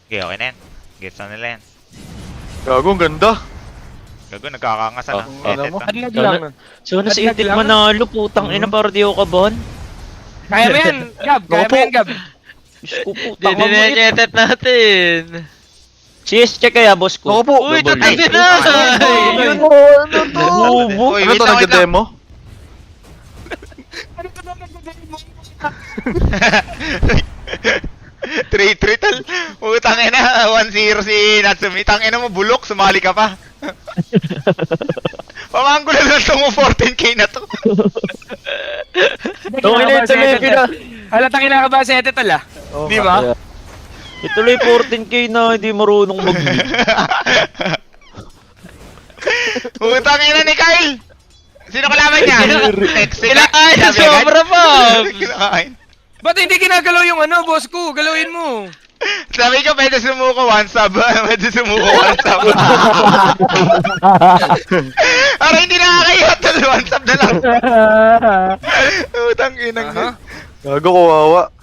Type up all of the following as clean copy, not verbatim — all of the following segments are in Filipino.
Okay, okay na yan. Gets na nila yan. Gago, ang ganda. Gago, nagkakangasa na. ano mo? Adlag lang. So, nasa itik manalo, putang ina, para di ako kabahan. Kaya mo yan, Gab. Kaya mo yan, Gab. Diyos ko, putang mo. Dinenetet natin. CS check kaya, boss ko. Ako po. Uy, Double tatabi check. na! Ano to? Ano to? Bobo. Uy, Ano wait to, lang, wait lang. nagde-demo? Ano to daw nagdadali mo? 3-3 tal. Utang ina, 1-0 si Natsumi. Tangina mo, bulok, sumali ka pa. Pamangko na lang itong 14k na to. Okay na ito, Levi na. Halata kinakabahan sa etetol ah. Di ba? Ituloy 14k na hindi marunong mag-lead. Utang ina ni Kyle. Sino kalaban niya? Kinakain na sobra pa! Kinakain. Ba't hindi ginagalaw yung ano, boss ko? Galawin mo. Sabi ko, pwede sumuko one sub. Pwede sumuko one sub. Para hindi nakakayot. One sub na lang. Utang inang na. Gago, kawawa.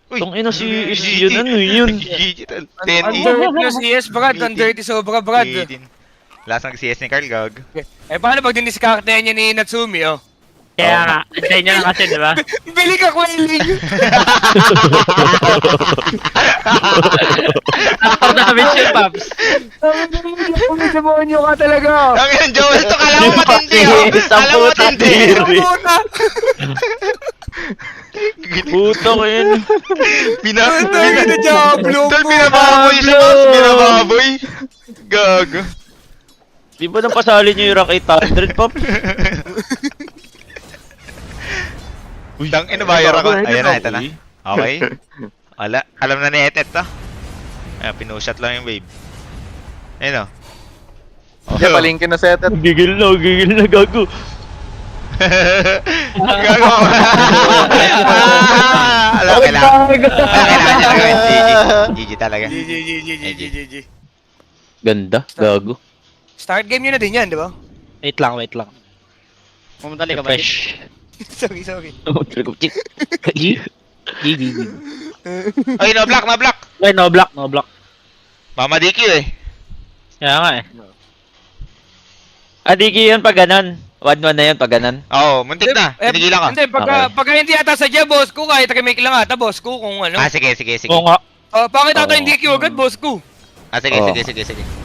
Uy, Tong ina si yun, ano yun? Digital. Ang 10 dirty na CS, Brad. Ang dirty sobra, Brad. Lasang CS ni Carl, gag. Eh, paano pag diniskaktayan niya ni Natsumi, oh? Kaya nga, antayin niya lang kasi, di ba? Bili ka, Quelling! Nakapar damage yun, Paps. Demonyo ka talaga! Ang yan, Joel, to kala mo matindi, oh. Kala mo matindi. Puta! Putang ina. Diablo Tol, po! binababoy siya, boss. Binababoy. Gag. Di ba nang pasali niyo yung rank 800, Pop? Tang ina, bayar ako. Ayan na, ito na. Okay. Alam na ni Etet to. Ayan, pinushot lang yung wave. Ayun o. Hindi, palingkin na set. Gigil na, gago. Gago. Alam, kailangan niya gawin. GG talaga. GG. Ganda, gago. Start game nyo na din yan, di ba? Wait lang. Pumunta ka ba? Fresh. Sorry. GG. Ay, no block. Ay, no block. Mama DQ eh. Kaya nga eh. Adiki yun pag ganon. 1-1 na yun pag ganon. Oo, muntik na. Tinigilan ko. Hindi, pagka hindi ata sadya, boss ko, kahit remake lang ata, boss ko, kung ano. Ah, sige. Oo nga. Bakit ata Oo. hindi Q agad, boss ko? Ah, sige.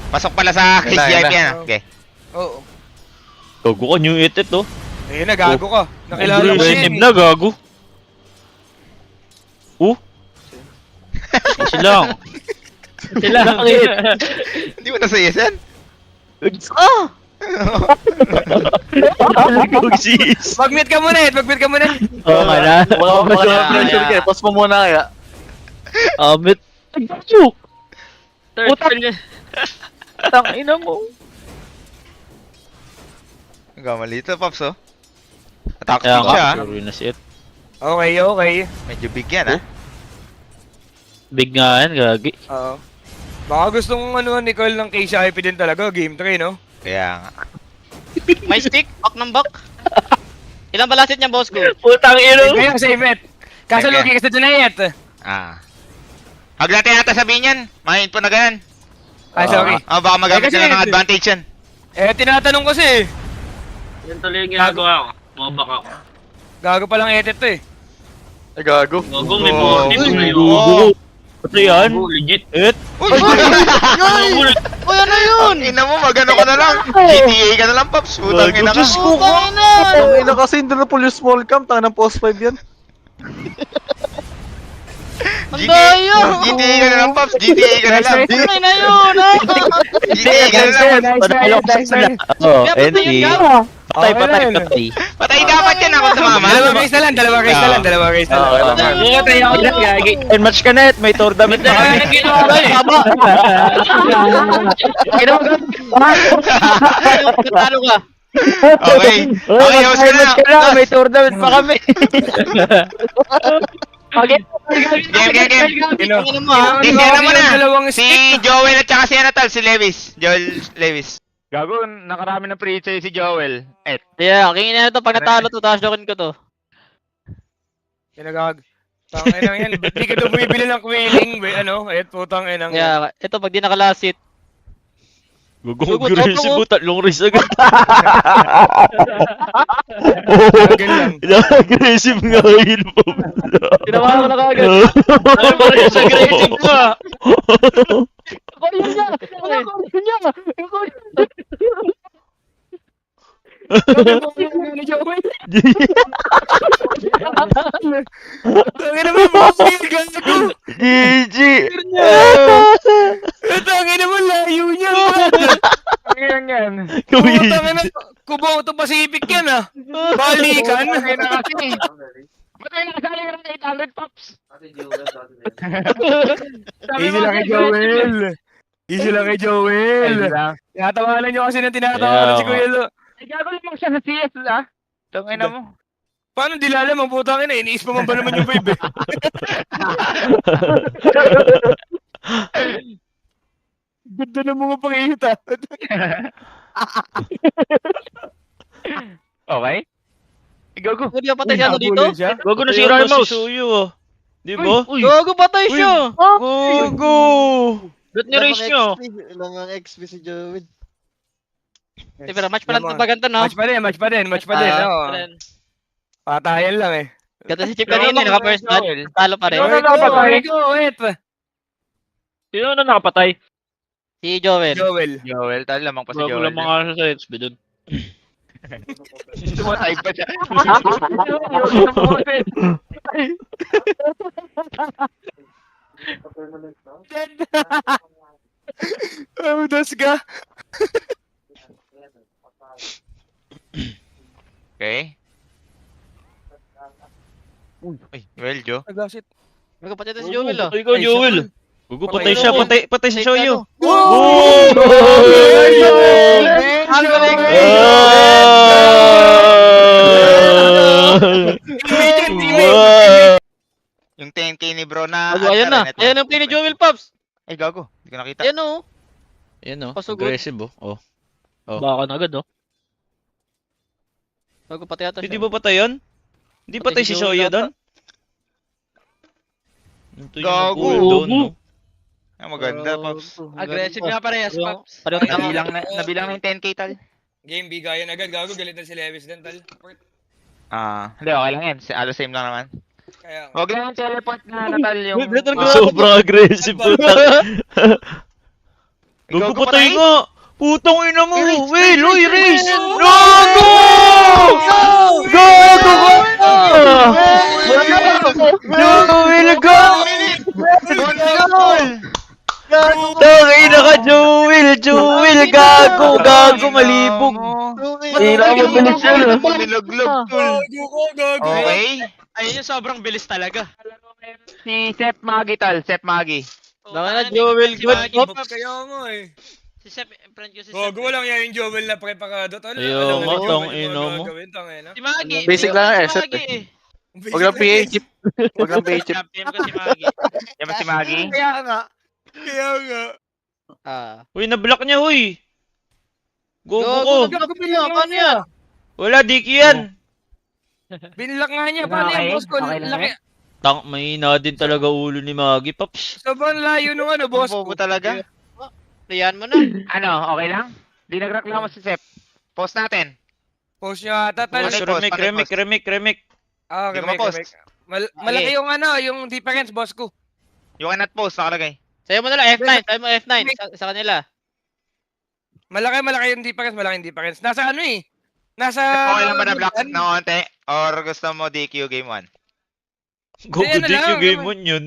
Pasok pala sa case Ayun na. VIP yan. Okay. Oo. Gago ka, new etet oh. Ayun na, gago ka. Nakilala ko siya. Aggressive na, gago. Silang. Hindi mo nasayas yan? Sis. Mag-mute ka muna, mag-mute ka muna. Oo nga na. Wala pressure ka eh. Pause mo muna kaya. Amit. Gago. Third Putak. spell niya. Tangina mo. Gamali ito, Pops, oh. Attack Kaya speed siya, nga, ah. sure na shit. Okay. Medyo big yan, ah. Big nga yan, gagi. Oo. Baka gustong ano, Nicole ng KCIP din talaga, game 3, no? Kaya nga. May stick, back ng back. Ilang balasit niya, boss ko? Putang ino. Ngayon, save it. Kaso Okay. lugi ka sa Junayet. Ah. Huwag natin yata sabihin yan. Mahin po na ganyan. Ah, sorry. Ah, baka magamit Kasi- nila ng advantage yan. Tinatanong kasi. Yan tuloy yung ginagawa ko. Mabak ako. Gago palang edit to eh. Ay, gago. Gago, may Oh. 40 pa ngayon. Oo. Ano yan? Gago, legit. Et? Uy, Uy, ano yun? Ina mo, magano ka na lang. GTA ka na lang, Pops. Putang ina ka. Diyos ko. Ang ina kasi hindi na po yung small cam. Tanga ng post 5 yan. GTA ka na lang, Pops. GTA ka na lang. Ay na yun, ah! GTA ka na lang. Oh, Kaya patay NT. yung gago. Patay. Patay dapat yan ako sumama. Dalawa race na lang. Okay, Patay ako dyan, gagi. And match ka net, may tournament na kami. Ano ginawa ko eh? Talo ka. Okay. Okay, host ka na. Match ka na, may tournament pa kami. Game. Ano mo, ah? Si ano mo na. Dalawang Si stick. Joel at saka si Anatal, si Levis. Joel Levis. Gago, nakarami ng pre-save si Joel. Yeah, kingin na ito. Pag natalo to, tapos jokin ko to. Pinagag. Tanginang yan. Ba't di ka daw bumibili ng quailing? Ayat putang inang yan. Kaya, ito pag di nakalasit. Gugong Gugo, aggressive top mo, tatlong race agad. Ganyan lang. Aggressive nga yun po. Tinawa ko na kagad. Ano ba rin sa aggressive ka? Korean niya! Wala Korean niya! Yung Korean niya! Ni Joel. Tangina mo, mga gago. GG! Tangina mo, layo niya. Ngayon yan. Tangina, kubo to Pacific yan ah. Balikan. Ngayon na kasi. Ba't kayo nakasali ka ng 800 pops? Easy lang kay Joel. Easy lang kay Joel. Easy lang. Tinatawanan niyo kasi na tinatawanan si Kuya Lo. Ay, gago lamang siya sa CS ah. Tangina mo. Paano dilalam ang putang ina? Iniis pa man ba naman yung vibe eh? Ganda ng mga pangihita. Okay? Gago. Hindi ka patay siya ano dito? Gago na si Ramos. Si Suyo ah. Di ba? Gogo patay siya! Gago! Ba't ni-race nyo? Ilang ang XP si Joel. Pero match pa lang ito baganta no? Match pa din. Oo. Patayan lang eh. Ganda si Chip kanina, naka-first blood. Talo pa rin. Ano na nakapatay? Wait. Sino na nakapatay? Si Joel. Joel, talo lamang pa si Gago Joel. lang mga sa XP dun. Tumatay pa siya. Das ka. Okay. Ay, well, Joe. Nagasit. Magkapatid na si Joel ah. Ikaw, Joel. Gugu, patay siya. Patay si Shoyo. Ang galing! Yung 10k ni bro na... Gago, ayan na. Ayan ang play ni Joel Pops. Ay, gago. Hindi ko nakita. Ayan o. Ayan o. Pasugod. Aggressive oh. Baka na agad, oh. Gago patay ata Hindi siya. ba patay yun? Hindi patay si Shoyo doon? Ito yung Gago. cooldown, no? Ay, maganda, Pops. Aggressive nga parehas, Pops. Pareho nabilang na yung 10k tal. Game bigayan agad. Gago, galit na si Levis din tal. Hindi, okay lang yan. Alos same lang naman. Kaya Huwag lang yung teleport na natal yung... Sobrang aggressive puta. Gugu, patay nga! Putang ina mo! Will, uy, race! Gago! Gago ka! Joel, gago! Tangina ka, Joel! Joel, gago! Gago, malibog! Tira mo bilis yun, Nilaglog, tol. Okay? Ayun yung sobrang bilis talaga. Si Sep Magi tal, Sep Magi. Dama na Joel, good Pops. Kaya nga eh. Si Sep, friend ko si Sep. Gago, walang yan yung Joel na preparado tol. Ayaw Alam mo, na tong Joel ino yung mo. gagawin, tangina. Si Magi. Basic lang ang Si asset Magi eh. Huwag lang PA chip. Huwag lang PA chip. Champion ko si Magi. Yan ba si Magi? Kaya nga. Uy, na-block niya, huy! Gogo ko! Gago niya, paano yan? Wala, diki yan! Binlock nga niya. Paano Okay, yung boss ko? okay lang Laki. Tang, mahina din talaga ulo ni Magi, Paps. Sobrang layo nung ano, boss ko. Bobo talaga. Playan mo na. Ano, okay lang? Di nagreklamo si Sep. Post natin. Post nyo ata tal. Ano yung post? Remake. Ah, Hindi ko remake, ma-post. remake. Malaki yung ano, yung difference, boss ko. Yung cannot post, nakalagay. Sayo mo na lang, F9. Sayo mo F9 sa kanila. Malaki yung difference. Nasa ano eh. Nasa... Okay lang ba na block na konti? Or gusto mo DQ game 1? Gogo, Ano DQ lang, game 1 yun.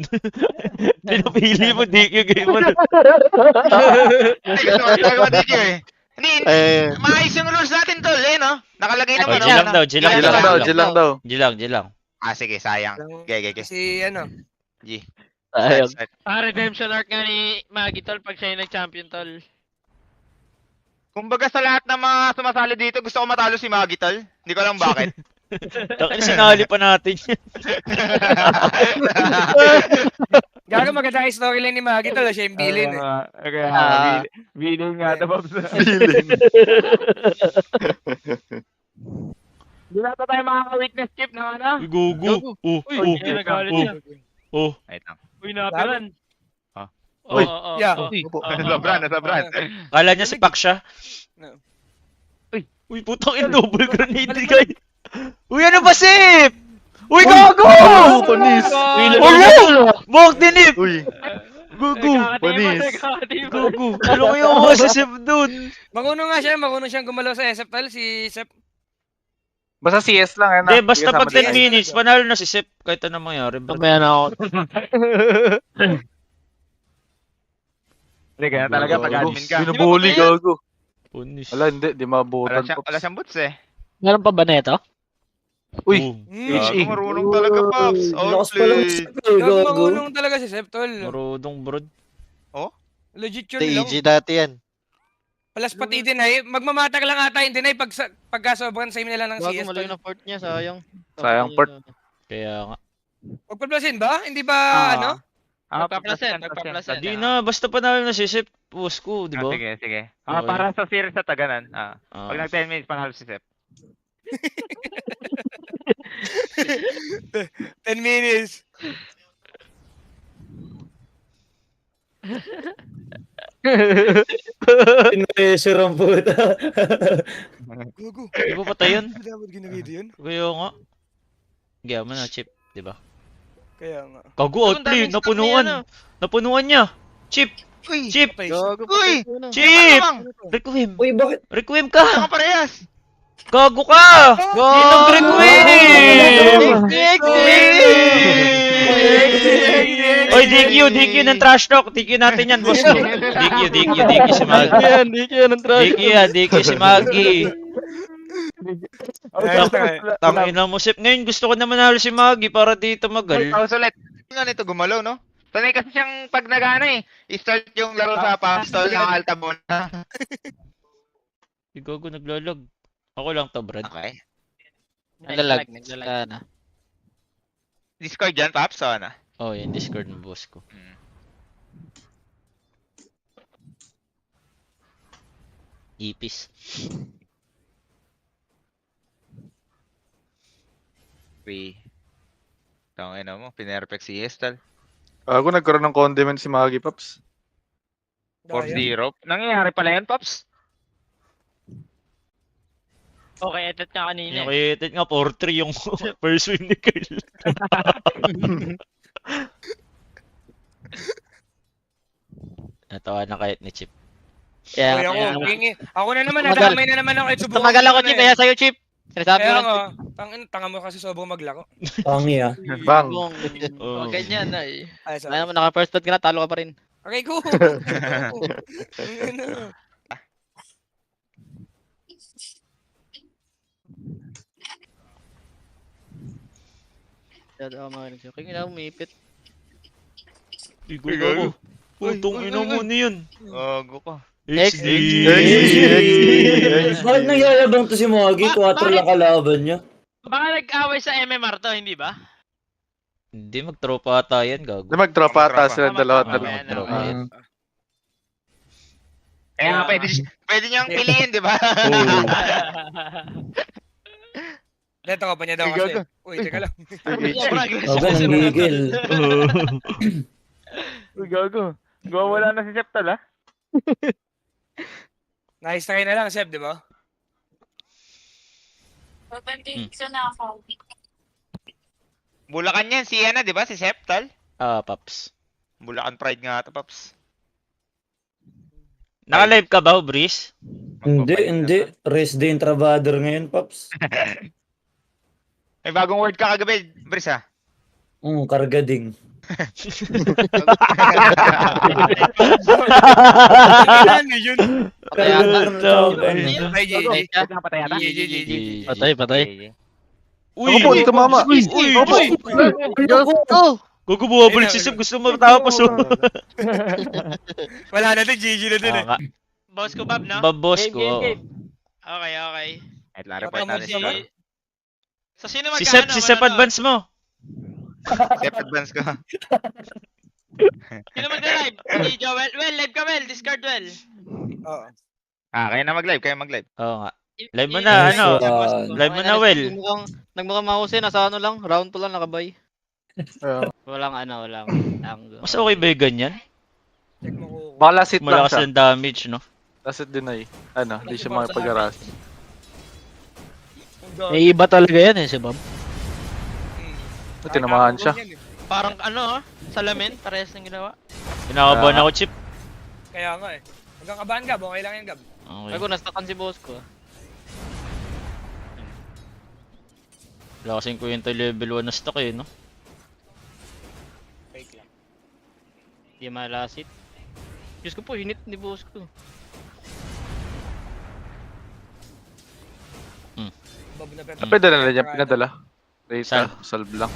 Pinapili mo DQ game 1. Hindi, gusto mo talaga mo DQ eh. Hindi, Eh, maayos yung rules natin tol eh no? Nakalagay Oh, naman. G lang daw, G lang daw. G lang daw. Ah, sige, sayang. Okay. Si ano. G. Ayun. Start. Redemption arc nga ni Magi tol pag siya yung nag-champion tol. Kumbaga sa lahat ng mga sumasali dito, gusto ko matalo si Magi tol. Hindi ko alam bakit. Takin, sinali pa natin yan. Gago maganda yung storyline ni Magi tol. Siya yung bilin eh. Bilin nga ito, Pops. Di na tayo makaka-witness chip na ano? Uy, gugu. Oh, Uy, nagalit siya. oh. Wait lang. Uy, napiran. Uy. Yeah. Sobran. Kala niya si Pak siya. No. Uy, putang in double grenade guys. Uy, ano ba sip? Uy, gago! Panis! Bok dinip! Uy, Gugu! panis! Gugu! Ano kayo ako sa sip dun? Maguno siyang gumalaw sa SF tal, si Sep. Basta CS lang, yan na. Hindi, basta Sige, pag sama 10 tayo. minutes, panalo na si Sip. Kahit anong mangyari, bro. Mamaya na ako. Hindi, kaya talaga pag admin ka. Binubuli, gago. Punis. Wala, hindi. Di mabutan. Wala siyang boots eh. Meron pa ba neto? Uy, Oh, HE. Marunong talaga, Pops. Outplay. Magulong talaga si Sep tol. marudong, bro. Legit yun lang. dati yan. Plus pati Dinay, magmamatak lang ata yung Dinay pagka sobrang same nila ng CS tol. na fort niya, sayang. Sayang part. Kaya nga. Pagpaplasin ba? Hindi ba ano? Nagpaplasen. Di na, basta panalo na si Sip. Push ko, di ba? Sige. Okay. Para sa series sa Taganan. Ah. Pag nag 10 minutes, panalo si Sep. 10 minutes. Pressure ang puta. Gugu. Di ba patay yun? Dapat ginagito yun? Kaya nga. Kaya mo na, Chip. Di ba? Kaya nga. Kago, outplay. Napunuan. Napunuan niya. Chip. Chip. Patay. Uy! Chip. Bang! Requiem. Uy, bakit? Requiem ka. Saan ka parehas? Gago ka. Sinong requiem? Oy, DQ ng trash talk. DQ natin yan, boss ko. DQ si Maggie. DQ si Maggie. Tangina mo, Sip. Ngayon gusto ko na manalo si Maggie para dito magal. Ulit. Nga nito gumalaw, no? Sanay kasi siyang pag nag-ano eh. I-start yung laro sa pastol ng Altamona. Gago, naglalag. Ako lang to, Brad. Okay. Naglalag. Sana. Discord yan, Pops. So, ano? Oh, yung Discord ng boss ko. Ipis. Tangina mo, pinerfect si Estal. Ako nagkaroon ng condiment si Maggie Pops. 4-0. Nangyayari pala yan, Pops. Okay, etet ka kanina. Nakitit nga 4-3 yung first win ni Kyle. Natawa na kahit ni Chip. Kaya, Kaya kaya, ako na naman, Tumagal. nadamay na naman ako. Tumagal ako, Chip. Kaya sa'yo, Chip. Sinasabi Kaya ko lang. nga, tanga mo kasi sobrang maglaro. Pangi ah. Bang. Oh. Ganyan ay. Ay, Kaya naman naka-first blood ka na, talo ka pa rin. Okay, go. Ano? Kaya mga rin siya. Kaya nga umipit. Igo ako. Putong ina mo niyan. Gago ka. XD. Bakit nagyayabang to si Mogi? 4 lang kalaban niya. Baka nag-away sa MMR to, hindi ba? Hindi, magtropa ata yan, gago. Di magtropa ata sila dalawa. Mamaya na, Tropa mamaya yan. na. Kaya nga, pwede niyang piliin, di ba? Dito ka pa niya daw kasi. Uy, teka lang. Aga, nanggigil. Uy, gago. Wala na si Sep tala. Nice try na lang, Sep, di ba? Bulacan yan, si Ana, di ba? Si Septal. Paps. Bulacan Pride nga ito, Pops. Naka-live ka ba, Breeze? Hindi. Rest day yung Travador ngayon, Pops. May bagong word ka kagabi, Bris, ha? Kargading. Ano yun? Ay, JJ. Patay yata. JJ. patay. Uy! Ako po, tumama. Uy! Gugu bumabalik si Sip, gusto mo matapos. Wala na din, JJ na din eh. Boss ko, Bob, no? Babos ko. oo. Okay, okay. Ito lang, report natin si Sep. So, sino Si magkano? Sep, si Sep advance mo. Sep advance ka. Sino mag-live? Si Joel. Well, live ka, Well. Discard, Well. Oo. Kaya na mag-live, kaya mag-live. Oo nga. Live mo na, Nice ano? one. Live mo na, Well. Nagmukhang mahusay, nasa ano lang, round 2 lang nakabay. Ah, Walang tango. Mas okay ba yung ganyan? Check mo ko. baka last hit lang Malakas siya. ng damage, no? Last hit din ay. Ano, hindi siya makipag-aras. May iba talaga yan eh, si Bob. Tinamahan siya. Parang salamin, parehas ng ginawa. Kinakabahan ako, Chip. Kaya nga eh. Hanggang kabahan, Gab. Okay lang yan, Gab. Okay. Ay ko, nastakan si boss ko. Wala kasing kwenta level 1 na stock eh, no? Fake lang. Di malasit. Diyos ko po, hinit ni boss ko. Bob na Pwede na niya pinadala. Saan? Rita, solve lang.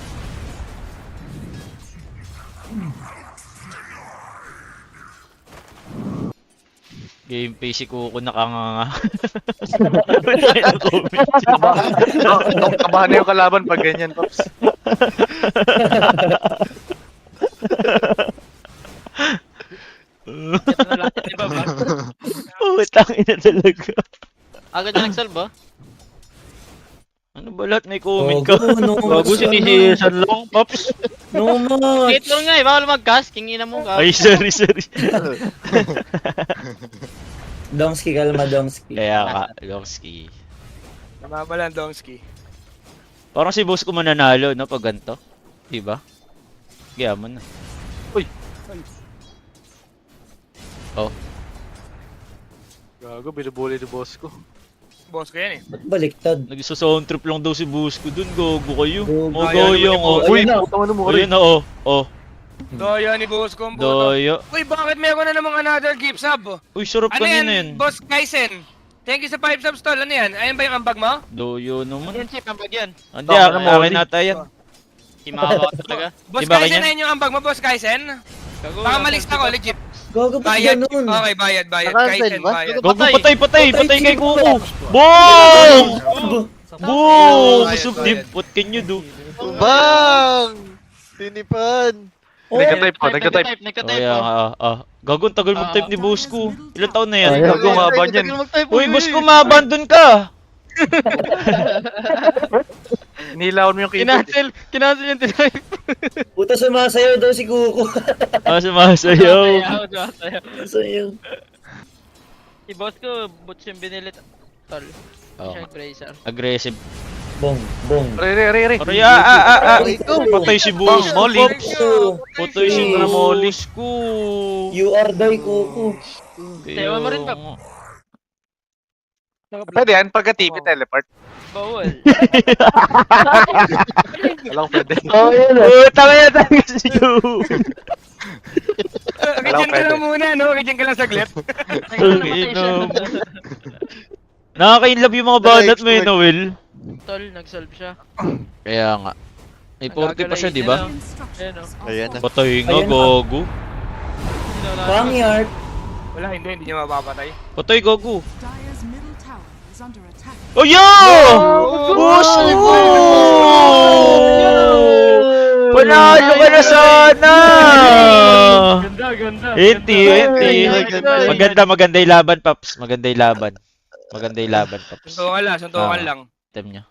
Gameplay si Kuko nakanganga. Kabahan na yung kalaban pag ganyan, Pops. Utang ina talaga. Agad na nag-solve ba? Ano ba lahat may comment ka? Gago, no Bago match sinisisan lang, Pops. No match. Hit lang nga eh, bawal mag-gas, kingina mo ka. Ay, sorry. Dongsky, kalma Dongsky. Kaya ka, Lowski. Namamalan, Donsky. Parang si boss ko mananalo, no, pag ganito. Diba? Kaya mo na. Gago, binubuli ni boss ko. Boss ko yan eh. Ba't baliktad? Nagsusound trip lang daw si boss ko dun, gago kayo. Gago. Mogoyong, oh. Uy, Ayun na. putang ano mo, Ayun na, oh. Oh, Doyo ni boss ko ang puto. doyo. Uy, bakit meron na namang another gift sub? Uy, sarap Ano kanina yan, yan. Boss Kaisen? Thank you sa 5 subs tol. Ano yan? Ayun ba yung ambag mo? Doyo naman. Yan chip, ang bagyan. Hindi, Tama na, akin Molly. nata yan. Himawa ka talaga. Boss Iba Kaisen kanya? na yun yung ambag mo, Boss Kaisen? Baka malis ako, legit. Gago pa Bayad. ganun. Okay, bayad. Naka-cancel Kaisen, ba? bayad. Gago, patay Patay kay si Kuko. Kuko. Boom! Boom! Bayad, Gusto bayad. what can you do? Bang! Tinipan! Nagka-type po, nagka-type. Nagka-type Kaya, po. gago, ang tagal mag-type ni boss ko. Ilan taon na yan? Gago, maban yan. Uy, boss ko, ma-abandon ka! Nilawan mo yung keyboard. Kinancel yung type. Puta sumasayaw daw si Kuko. Sumasayaw. Sumasayaw. Si boss ko, boots yung binilit. Tol. Oh, Siya yung bracer. aggressive. Bong, bong. Re. Aray, patay si boss ko. Molly. Patay si boss ko. You are die, Kuko. Sayawan mo rin, Pap. Pwede yan, pagka-TV teleport. Bawal. Walang pwede. Oh, yun. Tama yan tayo si Joe. Kajyan ka lang muna, no? Kajyan ka lang saglit. Nakaka-inlove yung mga banat mo yun, Noel. Tol, nag-solve siya. Kaya nga. May 40 pa siya, di ba? Ayan o. Patay nga, Ayun na. gago. Pangyard. Wala, hindi niya mapapatay. Patay, gago. Dire's middle tower is under attack. Oh, yo! Boss ko! Panalo ka na sana! Ganda. Enti. Maganda yung laban, Paps. Maganda yung laban, Paps. Suntukan lang. Item niya.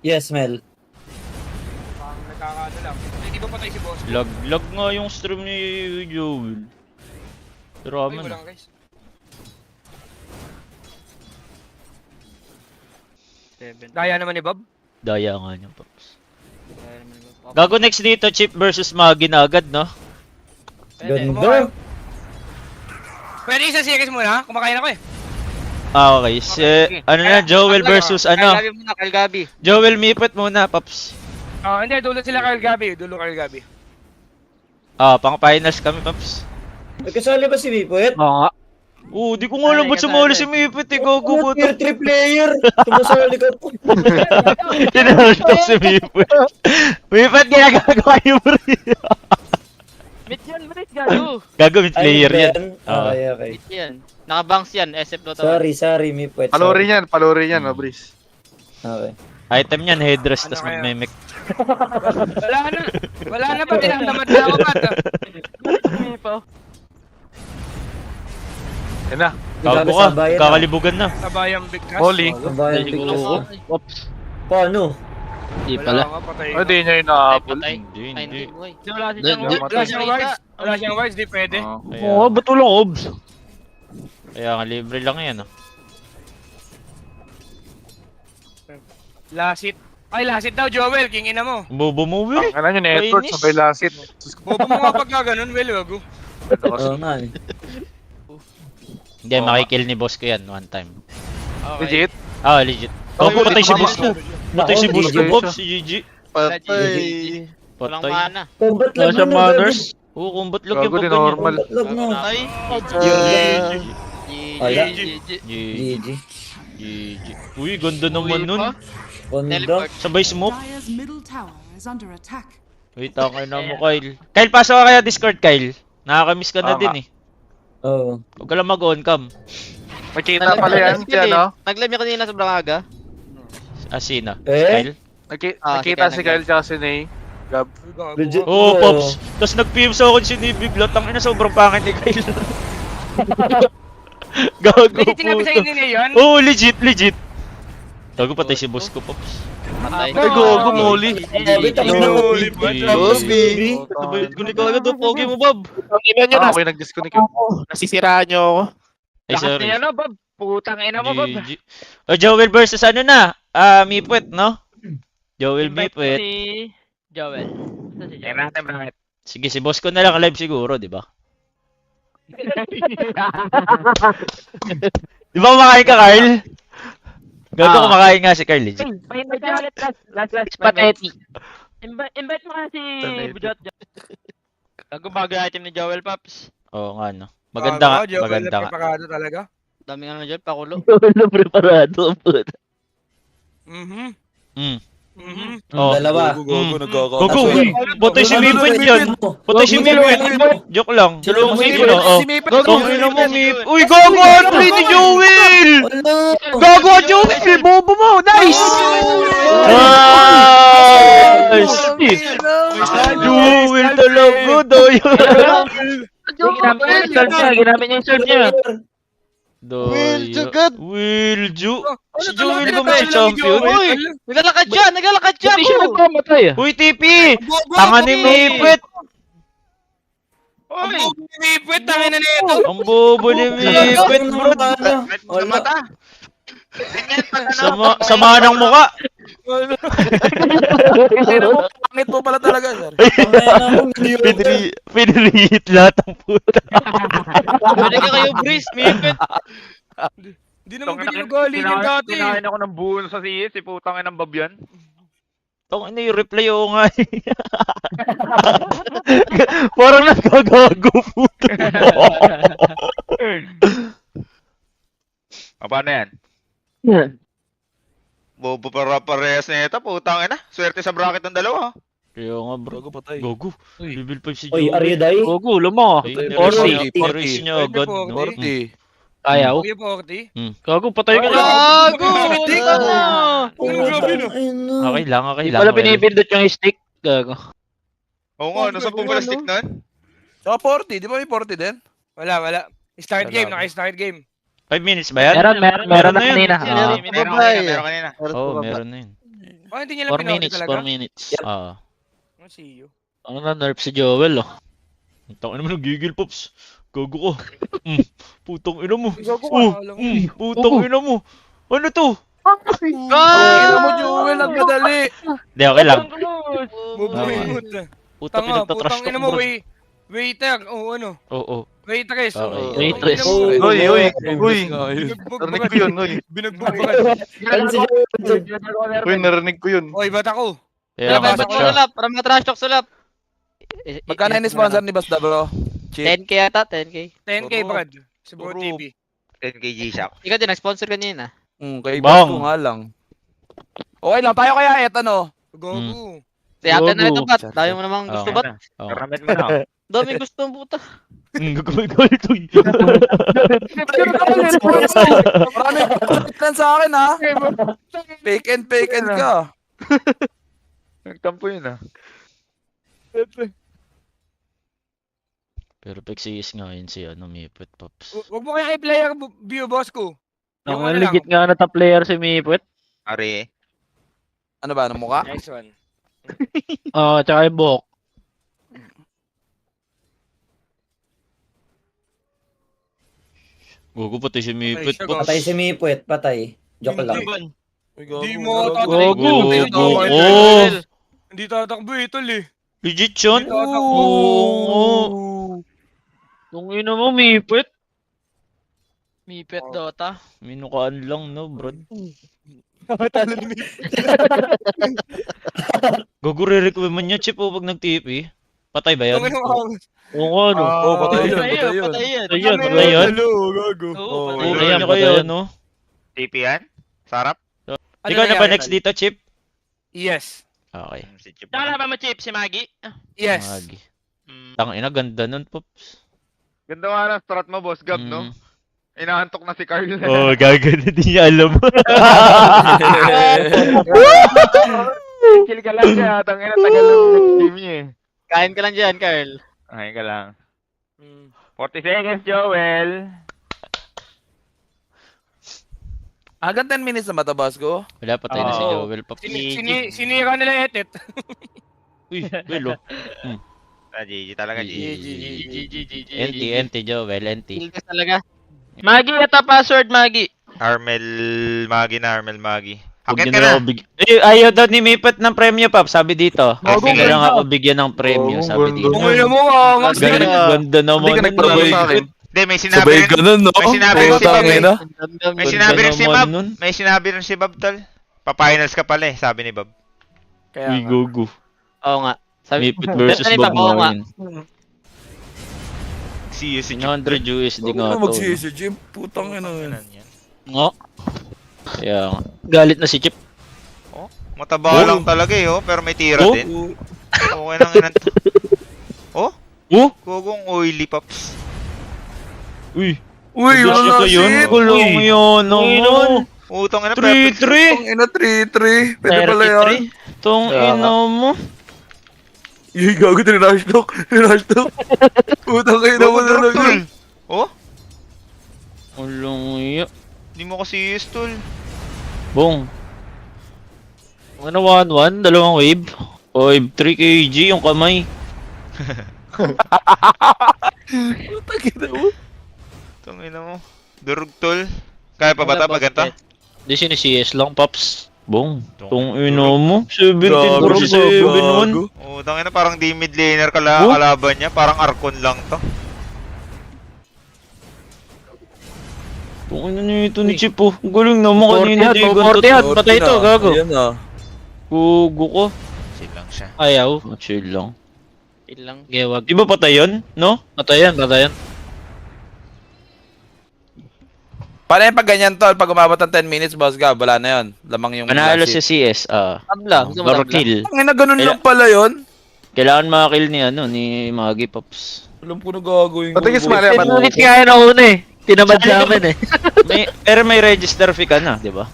Yes, Mel. Parang nagkakaano lang. Hindi ba patay si boss? Lag nga yung stream ni Joel. Ay, Drama wala na. guys. Daya naman ni Bob. Daya nga niya, Paps. Gago next dito, Chip versus Magi na agad, no? Ganda. Pwede isang series muna, kumakain ako eh. Ah, okay. Ano na, Joel versus ano? Kyle Gabi muna, Kyle Gabi. Joel Mipet muna, Paps. Hindi, dulo sila Kyle Gabi. Pang finals kami, Paps. Nagkasali ba si Mipet? Oo nga. Di ko nga alam ba't sumali si Mipet, gago Ano, ko tier 3 player. Tumasali ka po. Tinalto si Mipet. Mipet, ginagawa yung bro. Mid yan, Maris, gago. Gago mid player yan. Okay, okay. Mid yan. Nakabanks yan, SF Dota 1. Sorry, may puwet. Palorin yan, Mabris. Okay. Item yan, headdress, Ano tas kaya? magmemek. Wala na ba? Tinatamad na ako ba? Yan na. Gago ka, kakalibugan na. Sabayang bigkas. Molly. Kabayan Siguro. Ops. Paano? Di Wala pala. nga, patay Ay, di niya Ay, inaabol. patay. Hindi, Ay, hindi. hindi, boy. Wala si Di- Chang. di- Wala siyang wise. Wala siyang wise, di pwede. Kaya, Oo, ba't walang obs? kaya nga libre lang yan. Lasit. Ay, lasit daw, Joel. King ina mo. Bumuwi. Kailan yung network, Kainis. sabay lasit. Bobo mo nga pagka ganun, Well, wag. Oo nga eh. Hindi, makikill ni boss ko yan one time. Legit? Ah, legit. Gago, patay si boss ko. Patay si Nako, boss ko, GG. Pops, si GG. Patay. Walang Patay. mana. Combat Wala lag siyang na, manners. Oo, combat log yung Gago pag din, ganyan. normal. Combat lag na. Ay, Wala. GG. GG. GG. Uy, ganda naman nun. Ganda. Teleport. Sabay smoke. Dire's middle tower is under attack. Wait, takay na mo, Kyle. Kyle, pasok ka kaya Discord, Kyle. Nakakamiss ka na Tama. din eh. Oo. Huwag ka lang mag-on cam. Nakita pala yan, si ano? Nag-live niya kanina sobrang aga. Asina. Eh? Kyle? Nakita si Kyle tsaka si Ney. Gab. Legit. Oo, Pops. Tapos nag-PM sa akin si Nibiglo. Tangina, sobrang pangit ni Kyle. Gago May sinabi sa po. inyo yun? Oo, legit, legit. Gago, patay si boss ko, Pops. Patay. Ay, gogo, Molly. Grabe, tangin na mo. Boss, baby. Sabayad ko ni Kagad, pogi mo, Bob. Ang ina nyo, Ako yung nag-disconnect yun. nasisiraan nyo ako. Ay, sorry. Lakas niya, Bob. Putang ina mo, Bob. GG. O, Joel versus ano na? Mipwet, no? Joel Mipwet. Si Joel. Yan natin, Bracket. Sige, si boss ko na lang live siguro, di ba? Di ba kumakain ka, Carl? Gago, kumakain nga si Carl, legit. Pa-invite niya ulit last. Pathetic. Invite mo nga si Bujot. Gago bago item ni Joel Pops. Oo nga, no? Maganda nga, Joel, maganda nga. Preparado talaga. Dami nga na Joel, pakulo. Wala preparado. puta. Mhm. Mm. Mhm. Oh. Dalawa. Gogo, botay si Mipwet yan. Botay si Mipwet. Joke lang. Dalawang Mipwet lang, oh. Tangina mo, Mipwet. Uy, gago, ano play ni Joel? Wala. Gago, Joel! Bobo mo! Nice! Nice! Joel talaga, doyo. Ginamit niya yung sword niya. Will Ju. Si Joel talaga ba may champion? Uy! Naglalakad siya! Hindi siya nagpamatay ah. Uy, TP! Tanga ni Mipwet! Uy! Mipwet, tangin na nito. Ang bobo ni Mipwet, bro. Wala. Sama ng muka. Pangit mo pala talaga, sir. Pinrihit lahat ng puta. Pwede ka kayo, Breeze, Mipet. Hindi naman binugali yung dati. Tinahin ako ng buo sa CS, si putang ina ng Bob yan. Tong ina yung reply o nga. Parang nagkagago puta. Paano yan? Bobo para parehas na ito, putang ina. Swerte sa bracket ng dalawa. Kaya nga bro. Gogo. Level 5 si Oy, Joel. are you die? Gogo, lumo. Ay, 40. Erase niya agad. no? 40. Ayaw. Kuya 40. Gago, patay ka na. Gago! Hindi Tika ka mo! Grabe no. Okay lang, okay lang. Wala pinipindot yung stick. Gago. Oo nga, nasa po pala stick nun? Saka 40, di ba may 40 din? Wala. Start Wala game, ba? naka-start game. 5 minutes ba yan? Meron na na yun. kanina. Meron kanina. Oo, meron na yun. Oh, hindi niya lang 4 pinaulit minutes, talaga. 4 minutes. Oo. See you. Ano na nerf si Joel oh. Tangin naman nagigil, Pops. Gago ko. Putong ina mo. Gago ka, Oh, alam mo. putong ina mo. Ano to? Ina mo, Joel, ang madali. Hindi, okay lang. Bubuyot. Puta, Tanga, pinagtatrash putang talk, ina mo, bro. waiter. Oo, ano. Oo. Waitress. Okay. oo. Waitress. Tangina mo, Uy. binugbog Narinig ko yun, uy. Binugbog Uy, narinig ko yun. Oy, ba't ako? Kaya nga, Trash ba't talk siya? sulap, para mga trash talk sulap. Magkano yung sponsor ni Basta, bro? 10k yata, 10k. 10k, Puro. Brad. Sa Bro Puro. TV. 10 kg shock. Ikaw din, nag-sponsor kanina. Kay Bang. Basta nga lang. Okay lang, tayo kaya eto, no? Gogo. Tiyate na ito, Gogo. bat. Dami mo namang gusto, Oo. bat. Oo. Karamit mo na. Daming gusto ang puta. Gagawin ko ito. Marami ka sa akin ha. Fake and ka. Nagtampo yun ah. Pero pagsis nga yun si ano, Mipet Pops. Huwag mo kaya i-player view, boss ko. Yung Ang ano lang. legit nga na top player si Mipet. Ari. Ano ba, ng mukha? Nice one. Oo, tsaka yung buhok. Gogo pati si Mipet siya, Pops. Patay si Mipwet, patay. Joke lang. Hindi mo Gogo. tatakbo. Oo. Hindi tatakbo eh, tol eh. Legit yun? Hindi tatakbo. Oo. Nung ino mo, Mipet. Mipet Dota. Minukaan lang no, bro. Gogo re-requirement niya, Chip, pag nag-TP. Patay ba yan? Yung ano, Oo, ano. patay yun, Patay patay yun, yun. patay yun. Ayun, patay yun. Oo, patay Oo, yun. Ayan, niya kayo, patay. ano? TP yan? Sarap? Ano Ikaw na ba nangyari, next tol? dito, Chip? Yes. Okay. Si Chip. Nakalaban mo, Chip, si Maggie? Yes. Magi. Mm. Tangina, ganda nun, Pops. Ganda nga ng strat mo, Boss Gab, no? Inaantok na si Carl. Oo, gagana din niya alam. Chill ka lang siya. Tangina, tagal lang next game niya eh. Kain ka lang dyan, Carl. Ay, ka lang. 40 seconds, Joel. Hanggang 10 minutes na ba ito, boss ko? Wala, patay na si Oo. Joel, Pops. Sinira nila etet. Uy, Will, oh. GG talaga, GG. NT, Joel, NT. Kilkas talaga. Maggie, ito password, Maggie. Armel Magi. Huwag Akit niyo ka na na. ako ayaw daw ni Mipet ng premyo, Pops. Sabi dito. Gago, Sige lang ganda. ako bigyan ng premyo, sabi dito. Kung ano mo, mas Ganda, ganda naman. Hindi ka nagpapalo sa akin. Hindi, may sinabi Sabay rin. ganun, no? May sinabi rin si Bob. Tangin na. May sinabi rin si naman Bob. nun. May sinabi rin si Bob, tol. Pa-finals ka pala eh, sabi ni Bob. Kaya Uy, nga. gogo. Oo nga. Sabi, Mipet versus Ano Bob ba? Oo nga. Marvin. See you si Chip. 100 USD Huwag nga mo to. magsisi, Jim. Putang ina yun. Nga. Kaya nga. Galit na si Chip. Mataba lang talaga eh, oh. Pero may tira Oh? din. Okay lang inan to. Oh? Oh? Gugong oily pops. Uy. Uy, Diyos wala ito yun. shit. Gulong yun. Yun. Utang ina 3-3. Ang ina 3-3. Pwede pala yan. Tong Kaya ina mo. Yung gago, tinash talk. Putang ina mo na lang yun. Oh? Ulong iya. Hindi mo kasi use tol. Bong. Ano 1-1? Dalawang wave. Wave 3 kg yung kamay. Putang ina mo. Utang ina mo. Durug tol. Kaya pa ba ito pag ganito? Di sinisias lang, Pops. Bong. Tong ina mo. 17 Gago, versus 7-1. gago. Utang ina parang di mid laner Oh? kalaban niya. Parang Archon lang to. Tong ina nito ni Chip oh. Ang galing naman kanina di ganito. 40 yan, patay ito, gago. Ayan na. Gugo ko. Chill lang siya. Ayaw. Chill lang. Ilang. Gewag. Di ba patay yun? No? Patayan, patayan. Paano yung pag ganyan, tol? Pag umabot ng 10 minutes, boss Gab, wala na yun. Lamang yung Panalo last sa hit. CS. Ah. Tabla. Gusto mo Laro tabla? kill. Ang ina, ganun lang pala yun. Kailangan makakill ni ano ni Magi Pops. Alam ko na gagawin ko. Patigis, boss. Maria, 10 minutes nga yun ako una eh. Tinamad sa amin eh. Pero may register fee ka na, di ba?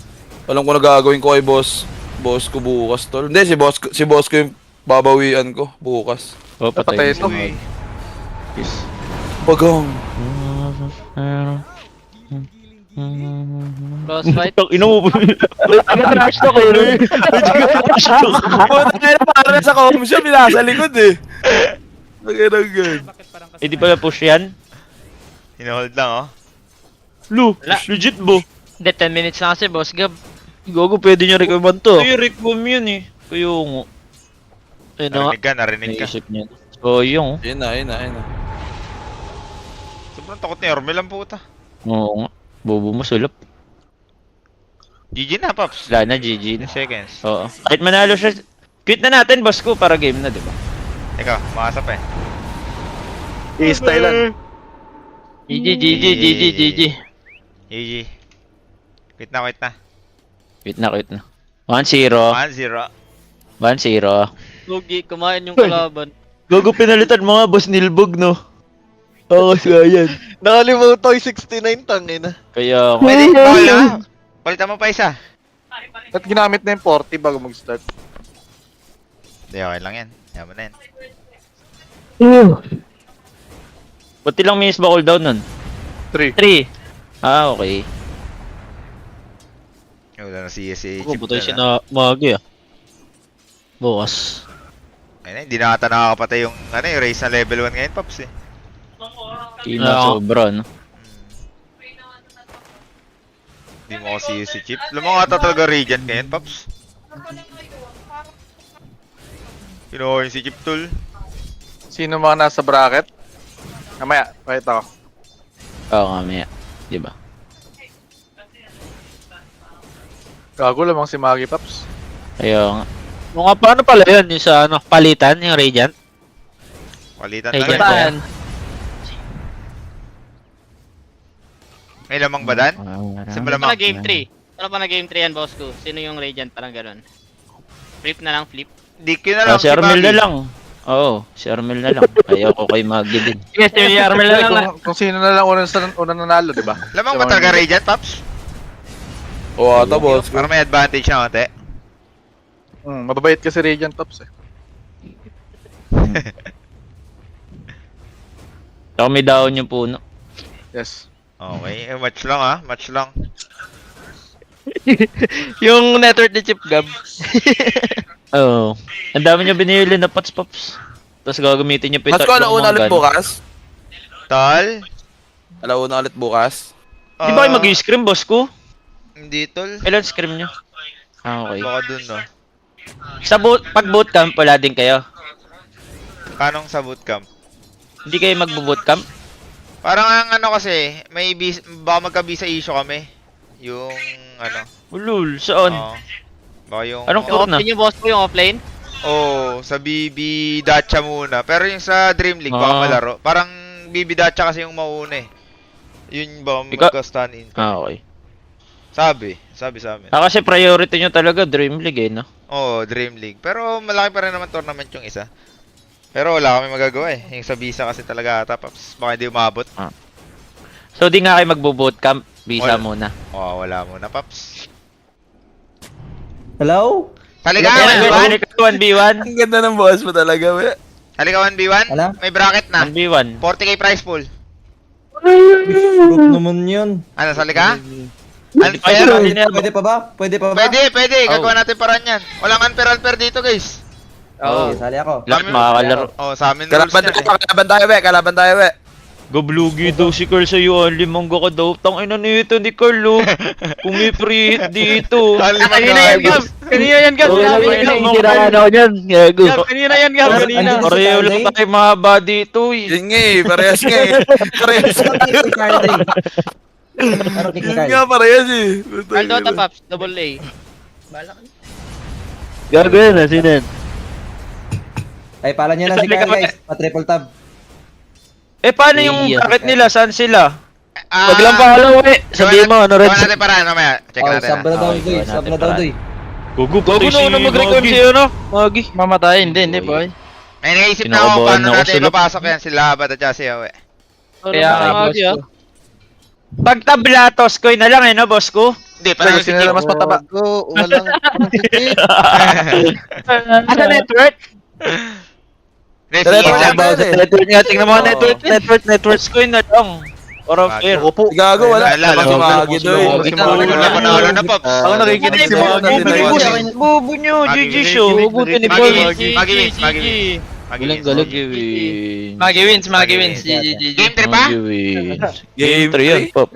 Alam ko na gagawin ko kay boss. Boss ko bukas, tol. Hindi, si boss ko yung babawian ko bukas. O, patay ito. Uy. Bagong. Cross fight. Ino mo. Trash talk eh. Puta na para sa com siya, nasa likod eh. Nagagagag. Eh di pala push yan? Hinahold lang oh. Lu, legit bo. Hindi, 10 minutes na kasi, Boss Gab. Gogo, pwede nyo recommend to. Ay, Rickbom yun eh. Kaya nga. Ayun na nga. Narinig ka. Naisip niya. So, yung. Ayun na. Sobrang takot ni Ormel ang puta. Oo nga. Bobo mo, sulap. GG na, Pops. Wala na, GG 10 na. seconds. Oo. Kahit manalo siya. Quit na natin, boss ko, para game na, di ba? Ikaw, makasap eh. I-stylean. GG, GG, GG, GG. GG. Quit na. Quit na. 1-0. 1-0. 1-0. Lugi, kumain yung kalaban. Gogo pinalitan mo nga, boss Nilbog, no? Oo, nga yan. Nakalimutan yung 69 tangin na. Kaya, Pwede, bawal na. Palitan mo pa isa. At ginamit na yung 40 bago mag-start. Hindi, okay lang yan. Yaman na yan. Ba't ilang minutes ba cooldown nun? 3. 3. Ah, okay. Wala na si Ako, Chip butay siya na. na magi ah. Bukas. Ayun na, hindi na ata nakakapatay yung, yung race na level 1 ngayon, Pops eh. Kina sobra, no? Hindi mo kasi si Chip. Alam mo nga ata talaga Radiant ngayon, Pops. Kinuha yung si Chip Tool. Sino mga nasa bracket? Mamaya, pakita ko. Oo, mamaya. Diba? Gago lamang si Maggie Pops. Kaya nga. Mga paano pala yun? Yung sa ano, palitan, yung Radiant? Palitan Ay, na lang. ganun. May lamang ba dan? Ah, Sa Ano malamang. pa na game 3? Ano pa na game 3 yan, boss ko? Sino yung Radiant? Parang ganun. Flip na lang, flip. DQ na lang si Armel Maggie. na lang. Oo, si Armel na lang. Ayoko kay Maggie din. Yes, si Armel na lang. Kung sino na lang unang nanalo, di ba? Lamang ba talaga Radiant, Pops? Oo, ata, boss ko. Para may advantage na konti. Mababait kasi Radiant Pops eh. Saka may daon yung puno. Yes. Okay, match lang match lang. Yung network ni Chip Gab. Oo. Ang dami niya binili na pots. Tapos gagamitin niya Mas ko, alauna ulit bukas? Tol? Alauna ulit bukas? Di ba kayo mag-scrim, boss ko? Hindi, tol. Ilan scrim niyo? Ah, okay. Baka dun, no? Sa pag bootcamp, wala din kayo? Kanong sa bootcamp? Hindi kayo magbo-bootcamp? Parang ang kasi, baka magka-visa issue kami. Yung Ulul, saan? Baka yung... Anong Yung court na? offlane yung boss ko, yung offlane? sa BB Dacha muna. Pero yung sa Dream League, baka malaro. Parang BB Dacha kasi yung mauna eh. Yun ba magka-stand in? Ah, okay. Sabi sa amin. Kasi priority nyo talaga, Dream League eh, no? Dream League. Pero malaki pa rin naman tournament yung isa. Pero wala kami magagawa eh. Yung sa visa kasi talaga ata, Paps. Baka hindi umabot. So, di nga kayo magbo-bootcamp, visa Wala. muna. Wala muna, Paps. Hello? Halika, Yan, 1v1. 1v1. Ang ganda ng boss mo talaga, we. Halika, 1v1. Ano? May bracket na. 1v1. 40k prize pool. Group naman yun. Ano, salika? Pwede Unfair. Pwede pa ba? Pwede pa ba? Pwede. Gagawa natin paraan yan. Walang unfair dito, guys. Oo. Sali ako. Lahat makakalaro. Sa amin rules Kalaban yan eh. kalaban tayo, we. Gablugi daw si Carl sa'yo, only mangga ka daw. Tangina nito ni Carl, oh. Kung may free hit dito. Kanina yan, Gab. Kanina yan, Gab. Siniraan ako dyan. Gago. Kanina yan, Gab. Kanina. Pareho lang tayo mahaba dito, eh. Yun nga eh, parehas nga eh. Parehas Ano kick ni Yun Kyle? nga, parehas eh. Carl Dota Pops, double A. Gago yan, sino yan? Ay, pala niyo na si Kyle, guys. Pa-triple tab. Paano yung bracket nila? Saan sila? Wag lang follow eh. Sabihin mo, ano red? Gawa natin paraan, mamaya. Check natin. Sub na daw, Okay, Doy. gawa Sub natin na daw, paraan. Doy. Gugu na mag-recon sa'yo, no? Magi. Mamatay, hindi, boy. May naisip na ako Kinakabahan paano ako natin sila. mapasok yan. Sila Abad at si Yawe. Kaya nga, boss ko. Pag tablatos ko na lang, no, boss ko? Hindi, parang si Sino na Chip. mas mataba? Walang... Asa network? Hindi, Tara, si Ian tara, lang. tara. Network nga, tingnan mo nga Network ko na lang. Or fair. Gago, wala. Wala, Wala si Magi doy. Si Magi na panalo na, Pops. Ako nakikinig si Magi. Bobo nyo, GG show. Buti ni Magi Paul. wins, Magi wins, Magi wins. Galing, galing. Magi wins. Magi wins. Game 3 pa? Game 3 yan, 3. Pop.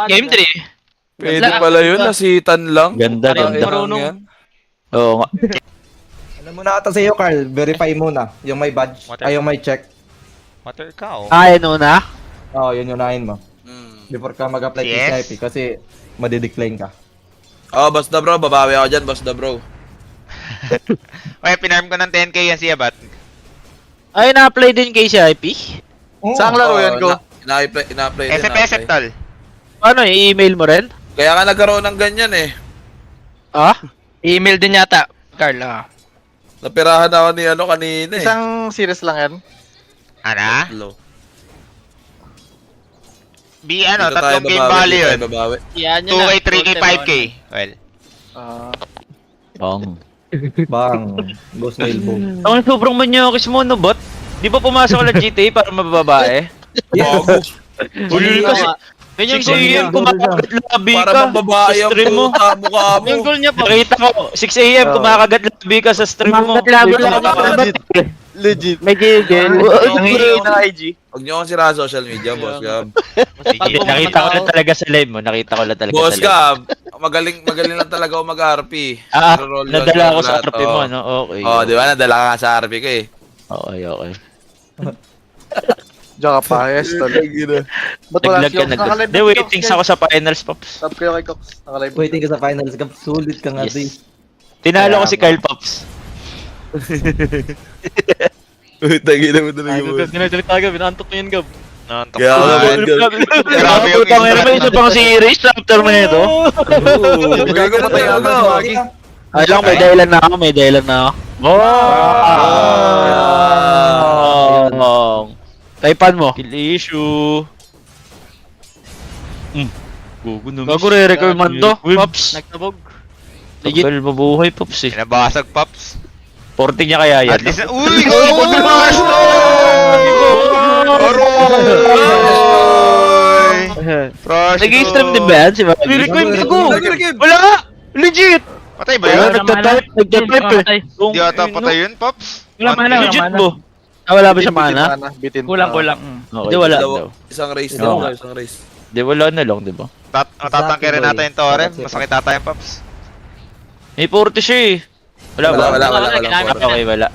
Game 3. Pwede pala yun, nasitan lang. Ganda, Tangina ganda. yan. Oo nga. Ano muna ata sa'yo, Carl? Verify muna. Yung may badge. Ay, yung may check. Matter ka, oh. Ano na? Oo, yun yung unahin mo. Before ka mag-apply Yes. sa IP kasi madidecline ka. Oh, basta bro, babawi ako dyan, basta bro. Okay, pinarm ko ng 10k yan si Abat. Ay, na-apply din kay CIP? Saan laro yan ko? Ina-apply din. SF, tol. Ano, i-email mo rin? Kaya nga nagkaroon ng ganyan eh. Ah? I-email din yata, Carl. Napirahan ako ni ano kanina eh. Isang series lang yan. Ano? Hello. Ano, Dito tayo tatlong game babawi, value dito yun. tayo babawi. Yan, yun 2K, na. 3K, 5K. Well, Bang. Bang. Ghost na elbow. Ang sobrang manyakis mo, no, bot? Di ba pumasok ka ng GTA para mababae? Bago. Uli kasi. Yun yung 6 goal niya. AM kumakagat labi Para ka bang babae sa ang stream mo. puta mukha mo. Yung goal niya po. Nakita ko, 6 AM kumakagat labi ka sa stream mo. Legit. May gigil. Huwag niyo akong sira sa social media, Boss Gab. Sige, nakita ko lang talaga sa live mo. Nakita ko lang talaga Boss sa live. Gab, magaling lang talaga ako mag-RP. Ah, Roll nadala yun, ako sa lahat, RP mo, no? Okay. Oh, di ba? Nadala ka nga sa RP ko eh. Okay. Diyan ka pa, yes, tol. Ba't wala Naglag ka, naglag. Hindi, waitings ako sa finals, Pops. Sub kayo kay Cox. Nakalive. Waiting ka sa finals. Gab, sulit ka nga, Dre. Yes. Tinalo ko si Kyle Pops. Tagina mo talaga mo. Dinalit tayo, binantok mo yan, Gab. nantok Kaya ko. nga, Gab. Grabe yung Putang ina, may isa pang series after mo nito. Gago patay ako. Ay lang, may dahilan na ako, may dahilan na ako. Oh! Taipan mo. Kill issue. Gugo na. Bago re-recover man to, Pops. Nagtabog. Legit. Tagal mabuhay, Pops eh. Pinabasag, Pops. 40 niya kaya yan. At least, uy! Gago na mas to! Aroy! Nag-i-stream din ba yan si Maki? Re-recover ko. Wala! Legit! Patay ba Wala, yun? nagtatype eh. Di ata patay yun, Pops. Wala mana, wala Legit mana. mo. Ah, wala ba siya mana? Bitin. Kulang. Hindi, wala daw. Isang race Oo. daw, isang race. Hindi, wala na lang, di ba? Tatangke rin natin yung Torrent. Masakit ata yung Pops. May 40 siya eh. Wala ba? Wala.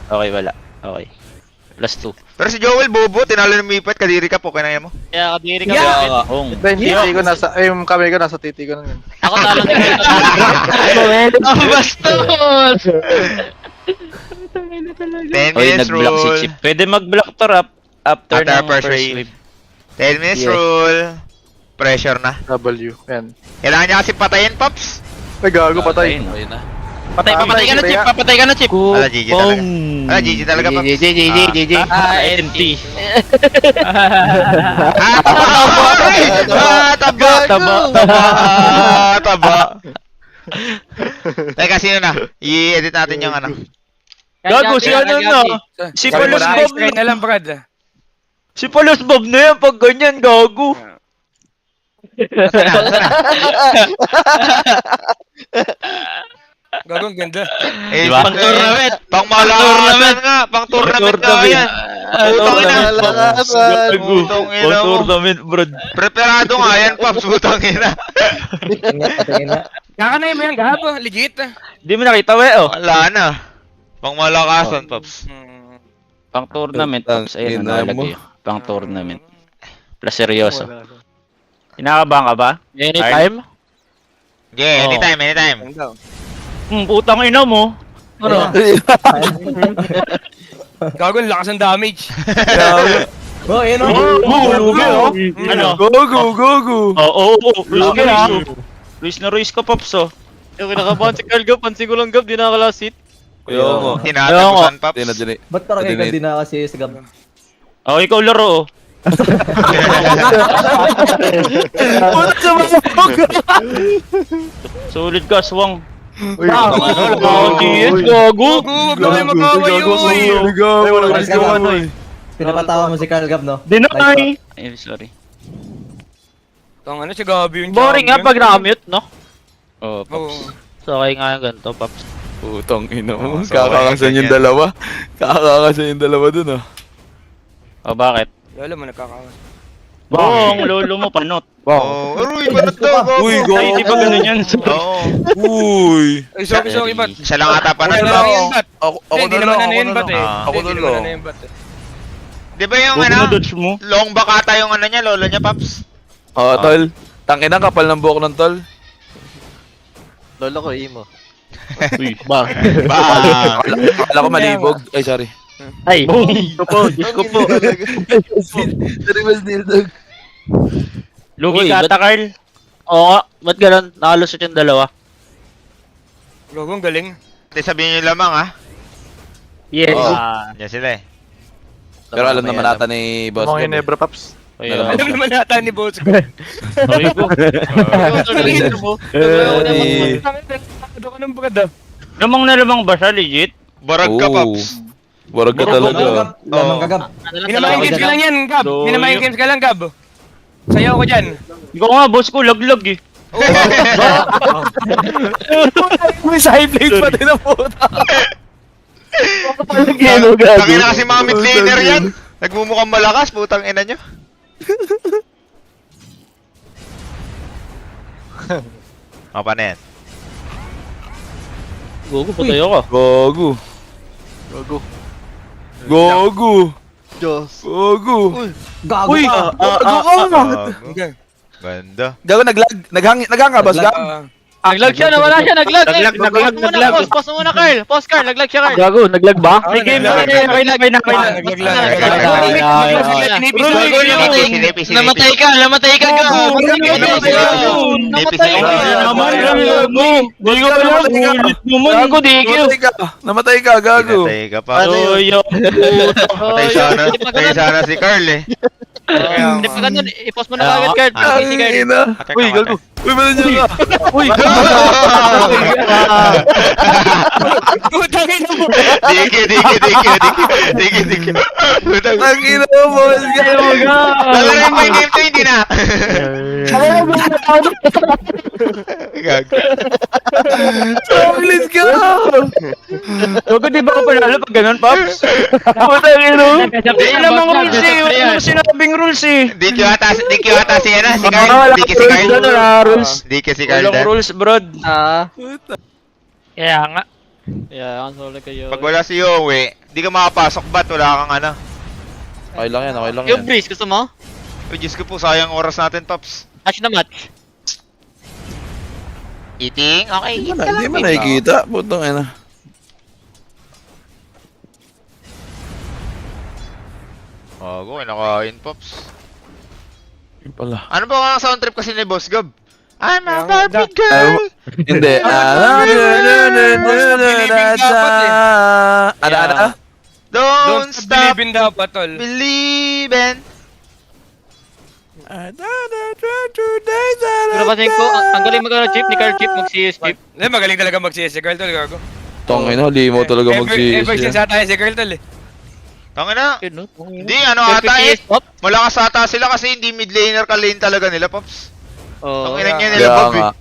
Okay, wala. Okay. Plus 2. Pero si Joel, bobo. Tinalo ng Mipet. Kadiri ka po. Kaya mo. Kaya kadiri ka. Kaya bakit? nga. Ong. Hindi ko nasa, yung kamay ko nasa titi ko na yun. Ako talo na yun. Ang bastos! 10 Oy, minutes nag-block si rule. Chip. Pwede mag-block to rap after After ng first first wave. wave. 10 minutes Yes. rule. Pressure na. W. Yan. Kailangan niya kasi patayin, Pops. Ay, gago, patay. Ayun na. Papatay ka na, Chip. Papatay ka na, Chip. Ala, GG talaga. Ala, GG talaga, Pops. GG. NT. Taba! Taba! Teka, sino na? I-edit natin yung ano. Gago, si ano na? Si Palos Bob Try na lang, Brad. Si Palos Bob na yan pag ganyan, gago. Gagong ganda. Eh, Diba? pang tournament. Pang malakasan nga. Pang tournament nga yan. Putang ina. Gago. Putang ina mo. Tournament, bro. Preparado nga yan, Pops. Putang ina. Patingin na. Kakanay mo yan, gabo. Legit. Di mo nakita, we, oh. Wala na. Pang malakasan, Pops. Pang tournament, Pops. Ayun, Ina nakalagay. Pang tournament. Plus seryoso. Kinakabahan ka ba? Anytime? Yeah, anytime. Putang ina mo. Ano? Gago, lakas ng damage. Oh, yun o. Ano? Go! Oo. Lugi na. Ruiz na Ruiz ka, Pops, oh. Yung kinakabahan si Carl, Gab. Pansin ko lang, Gab. Di nakakalasit. Kaya mo. Tinatagusan, Pops. Ba't parang kayo din na kasi sa Gab? Oh, ikaw laro, oh. Sulit ka, swang. GS, gago. Huwag na kayo mag-away, uy. Pinapatawa mo si Carl Gab, no? Dinay! Ay, sorry. Tang ano, si Gabi yung Boring nga champion. pag nakamute, no? Oo, Oo. Pops. So, okay nga yung ganito, Pops. Putang ina mo. So, Kakakasan yung ganyan. dalawa. Kakakasan yung dalawa dun ah. O, bakit? Lalo mo, nagkakawa. Bong, lolo mo, panot. Oh, aroy, ba't to? Uy, go! Ay, di ba ganun yan? Oo. Uy! Ay, sorry, bat. Siya lang ata pa Ano na. lang yan, bat? Ako Hindi na naman lang, ano ako yun, na bat lang. eh. Ah. Ako Hindi na naman lang. ano yun, bat eh. Di ba yung Huwag ano? na dodge mo. Long back ata yung ano niya, lolo niya, Pops. Oo, tol. Tangin ang kapal ng buhok ng tol. Lolo ko, imo. Uy, ba? Ba? Akala ko malibog. Ay, sorry. Ay, Diyos ko po. Sorry, mas nildog. Lugi ka ata, Carl. Oo nga, ba't ganun? Nakalusot yung dalawa. Gagong galing. Hindi sabihin niyo lamang, ha? Yes. Oo. Yan sila eh. Pero alam naman nata ni Boss Gab. Ginebra, Paps. Alam Alam naman nata ni Boss. Okay ko. Doon ka ng brad ah. Lamang na lamang ba siya, legit? Barag ka, Paps. Barag ka talaga. Lamang kagab. Minamayin games ka lang yan, Gab. So, Minamayin games ka lang, Gab. Sayaw ko dyan. Ikaw nga, boss ko, laglag eh. May side blade pa din ang puta. Tangina kasi mga mid laner yan. Nagmumukhang malakas, putang ina nyo. O, paano yan? Gogo, patay ako. Gogo. Gogo. Gogo. Gago Uy! ka. Gogo! Ganda. Gago, naghang ka, Boss Gab? Naglag siya, nawala siya, naglag. Naglag. Pause muna, Carl. Pause, Carl. Naglag siya, Carl. Gago, naglag ba? May game na, okay na. Namatay ka, namatay ka. Gago, digil. Namatay ka, gago. Pinatay ka pa. Yo. Patay sana si Carl eh. I-pause mo na agad, Carl. Si Carl. Ina. Uy, gago. Uy, meron niya ka. Uy, Putang ina mo. Diki. Tangina mo, Boss Gab. Lalarin mo yung game to, hindi na. Gag. Let's go! Gago, di ba ako panalo pag ganun, Pops? Putang ino. Alam mo rules eh. Yung sinabing rules eh. Diki ata si ano, si Carl. Diki si Carl. Diki si Carl. Walang rules, brod. Kaya nga. Yeah, console kayo. Pag wala si Yowie, di ka makapasok ba't wala kang ano? Okay lang yan. Yung Breeze, gusto mo? Uy, Diyos ko po, sayang oras natin, Pops. Match na match. Eating? Okay, eat ka lang. Hindi mo nakikita. Putong ina. Go, kinakain, Pops. Yun pala. Ano ba ang sound trip kasi ni Boss Gab? I'm a Barbie girl! Hindi. Ano? Don't stop believe in dapat, tol. believing. Pero kasi ko, ang galing Chip ni Carl Chip, mag-CS Chip. Magaling talaga mag-CS si Carl, tol. Gago. Tongin na, limo talaga mag-CS Ever since yan. tayo si Carl, tol eh. Tangina. Yun, no? Hindi, ano ata eh. Malakas ata sila kasi hindi mid laner ka lane talaga nila, Pops. Oo. Tangina niya nila, Kaya Bobby. nga.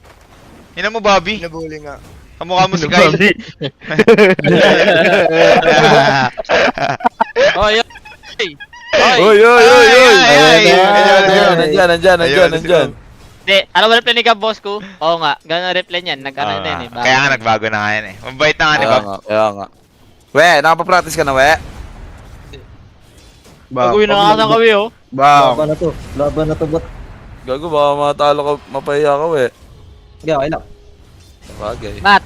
Ina mo, Bobby. Nabuli nga. Kamukha mo si Kyle. Oh, yun. Oy! Ay. Nandyan. Hindi, alam mo reply ni Gab, boss ko? Oo nga, gano'n reply niyan. Nag-ano na yun eh. Kaya nga nagbago na nga yan eh. Mabait na nga ni Bob. Kaya nga. We, nakapapractice ka na, we? Gagawin na nga kami, oh. Laban na to, bot. Gago, baka matalo ka, mapahiya ka, we. Okay lang. Bagay. Matt,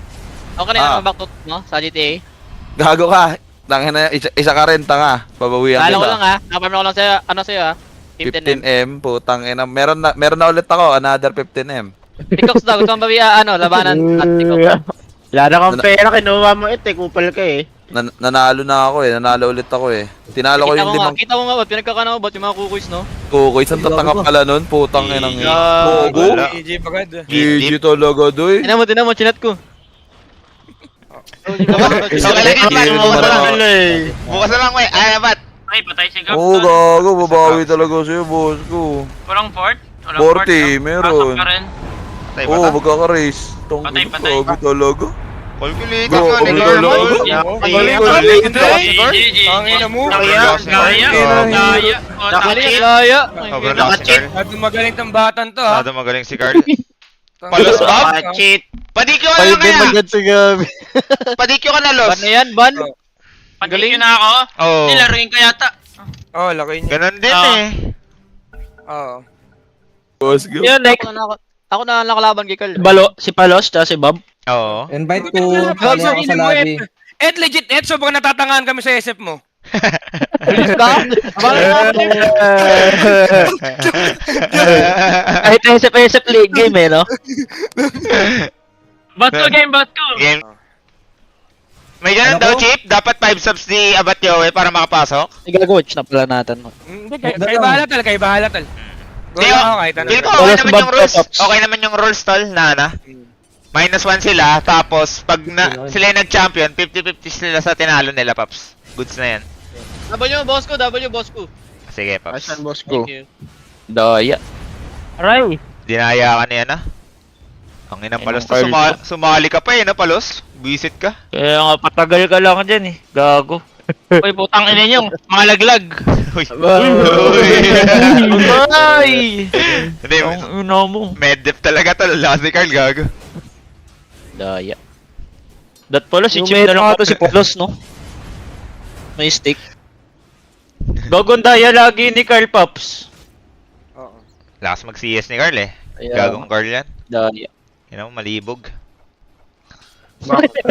okay na yung back mo sa GTA? Gago ka. Tangin na, isa ka rin, tanga. Babawian Kala ko kita. lang ha, naparm ko lang sa'yo, ano sa'yo ha? 15M. 15M, putang ina. Meron na ulit ako, another 15M. Peacocks daw, gusto mong bawi, labanan at Peacocks. Wala na kang pera, kinuha mo ito, kupal ka eh. Nanalo na ako eh, nanalo ulit ako eh. Tinalo ko yung limang Kita mo nga, ba't pinagkakana mo, ba't yung mga kukuis, no? kukoy. Saan tatanga pala nun? Putang inang yun. Yeah. Bogo? Wala. GG bagad. GG talaga, doy. Tinan mo, chinat ko. Okay lang, bukas na lang, we. Ay, ba't? Ay, patay si Gab. Oo, gago. Babawi talaga sa'yo, boss ko. Walang fort? 40, meron. Patay ba Oo, ta? magkaka-race. Patay. Babawi talaga. Calculated Go, nga ni go, Carl. go, go. Ang ina mo. Laya. Sobrang lakas si Carl. At magaling tong batan to ha. Masyado magaling si Carl. Palos ba? Cheat. Padikyo ka na kaya! Padikyo ka na, Los. Ban na yan, ban. Pagaling na ako. Oo. Nilaruin ko yata. Oh, laki niya. Ganon din eh. Oo. Boss ko. Yun, next. Ako na nakalaban kay Carl. Si Palos, tsaka si Bob. Oo. Invite ko. Kaya ako sa lobby. Legit, sobrang natatangaan kami sa SF mo. Bilis ka? Kahit SF league game eh, no? Batko game, batko. Game. May ganun Ano daw, ko? Chip. Dapat 5 subs ni Abat Yoel para makapasok. Igagawatch na pala natin. Hindi, kayo bahala tal, kayo bahala tal. Go Hindi, lang ako kahit ano. Feel ko Wala okay sa naman bad yung rules. setups. Okay naman yung rules, tol, na. -1 sila, tapos pag sila yung nag-champion, 50-50 sila sa tinalo nila, Paps. Goods na yan. W, boss ko, W, boss ko. Sige, Paps. Asan boss ko? Thank you. Daya. Aray. Dinaya ka niya na. Ang inang Palos to, sumali ka pa no, Palos? Visit ka. Kaya nga patagal ka lang dyan eh. Gago. Uy, putang ina nyo, mga laglag. Uy. Ay! Hindi, Ang ina mo. med-def talaga to. Last ni Carl, gago. Daya. Dat pala si Yung Chip na lang meta ata si Polos, no? May stick. Gagong daya lagi ni Carl Pops. Lakas mag-CS ni Carl eh. Ayan. Gagong Carl yan. Daya. Yan mo, malibog. Makabibili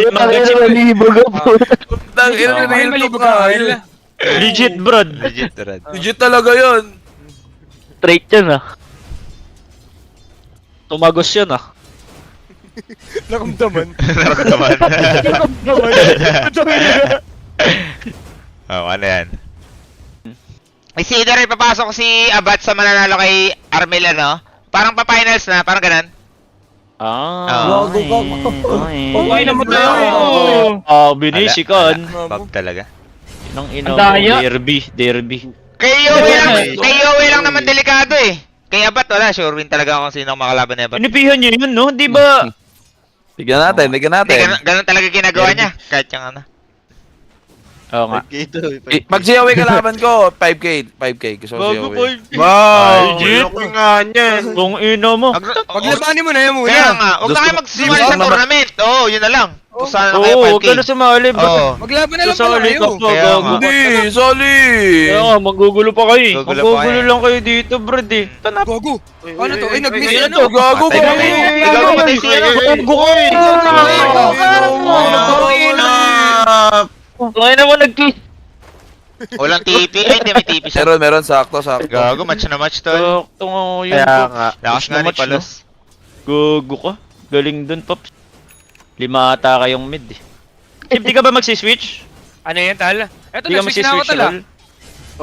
mga Chip. Tang ina Ay, na malibog ka, Kyle. Legit, brad. Legit, Rad. Legit talaga yun. Straight yan, ah. Tumagos yun, ah. Nakamdaman. Naramdaman. Oh, ano yan? May si Idar, ipapasok si Abat sa mananalo kay Armel, no? Parang pa-finals na, parang ganun. Ah. Okay naman tayo. Ah, binisikan. Bob talaga. Nang ina mo, Daya. derby. Kay Yowie lang naman delikado eh. Kay Abat, wala. Sure win talaga kung sino ang makalaban ni Abat. Inipihan niyo yun, no? Di ba? Tignan natin. Ganun talaga ginagawa niya. Kahit yung ano. Oo nga. Pag si Yowie kalaban ko, 5k. Gusto ko si Yowie. Legit? Kung ina mo. Paglabanin mo na yan muna. Kaya nga, huwag na kayo magsimali sa tournament. Oo, yun na lang. Pusahan na kayo Oo, 5K. huwag ka na sumali. Oo. Maglaban na lang pala Sasali kayo. ka pa, Kaya gago. nga. Hindi, soli. Kaya nga, magugulo pa kayo. Magugulo pa Magugulo kayo. lang kayo dito, brad eh. Tanap. Gago. Ano to? Ay, nag-miss Ay, ano? Gago, Patay na kayo. Gago, patay siya. Kaya naman nag-kiss. Walang TP. Ay, hindi, may TP siya. Meron, sakto. Gago, match na match tol. Sakto nga yun. Kaya nga. Lakas nga ni Palos. Gogo ka. Galing dun, Pops. 5 ata kayong mid eh. Chip, di ka ba magsiswitch? Ano yan, tal? Eto, Di ka nag-switch na ako magsiswitch, tal ah. Rol?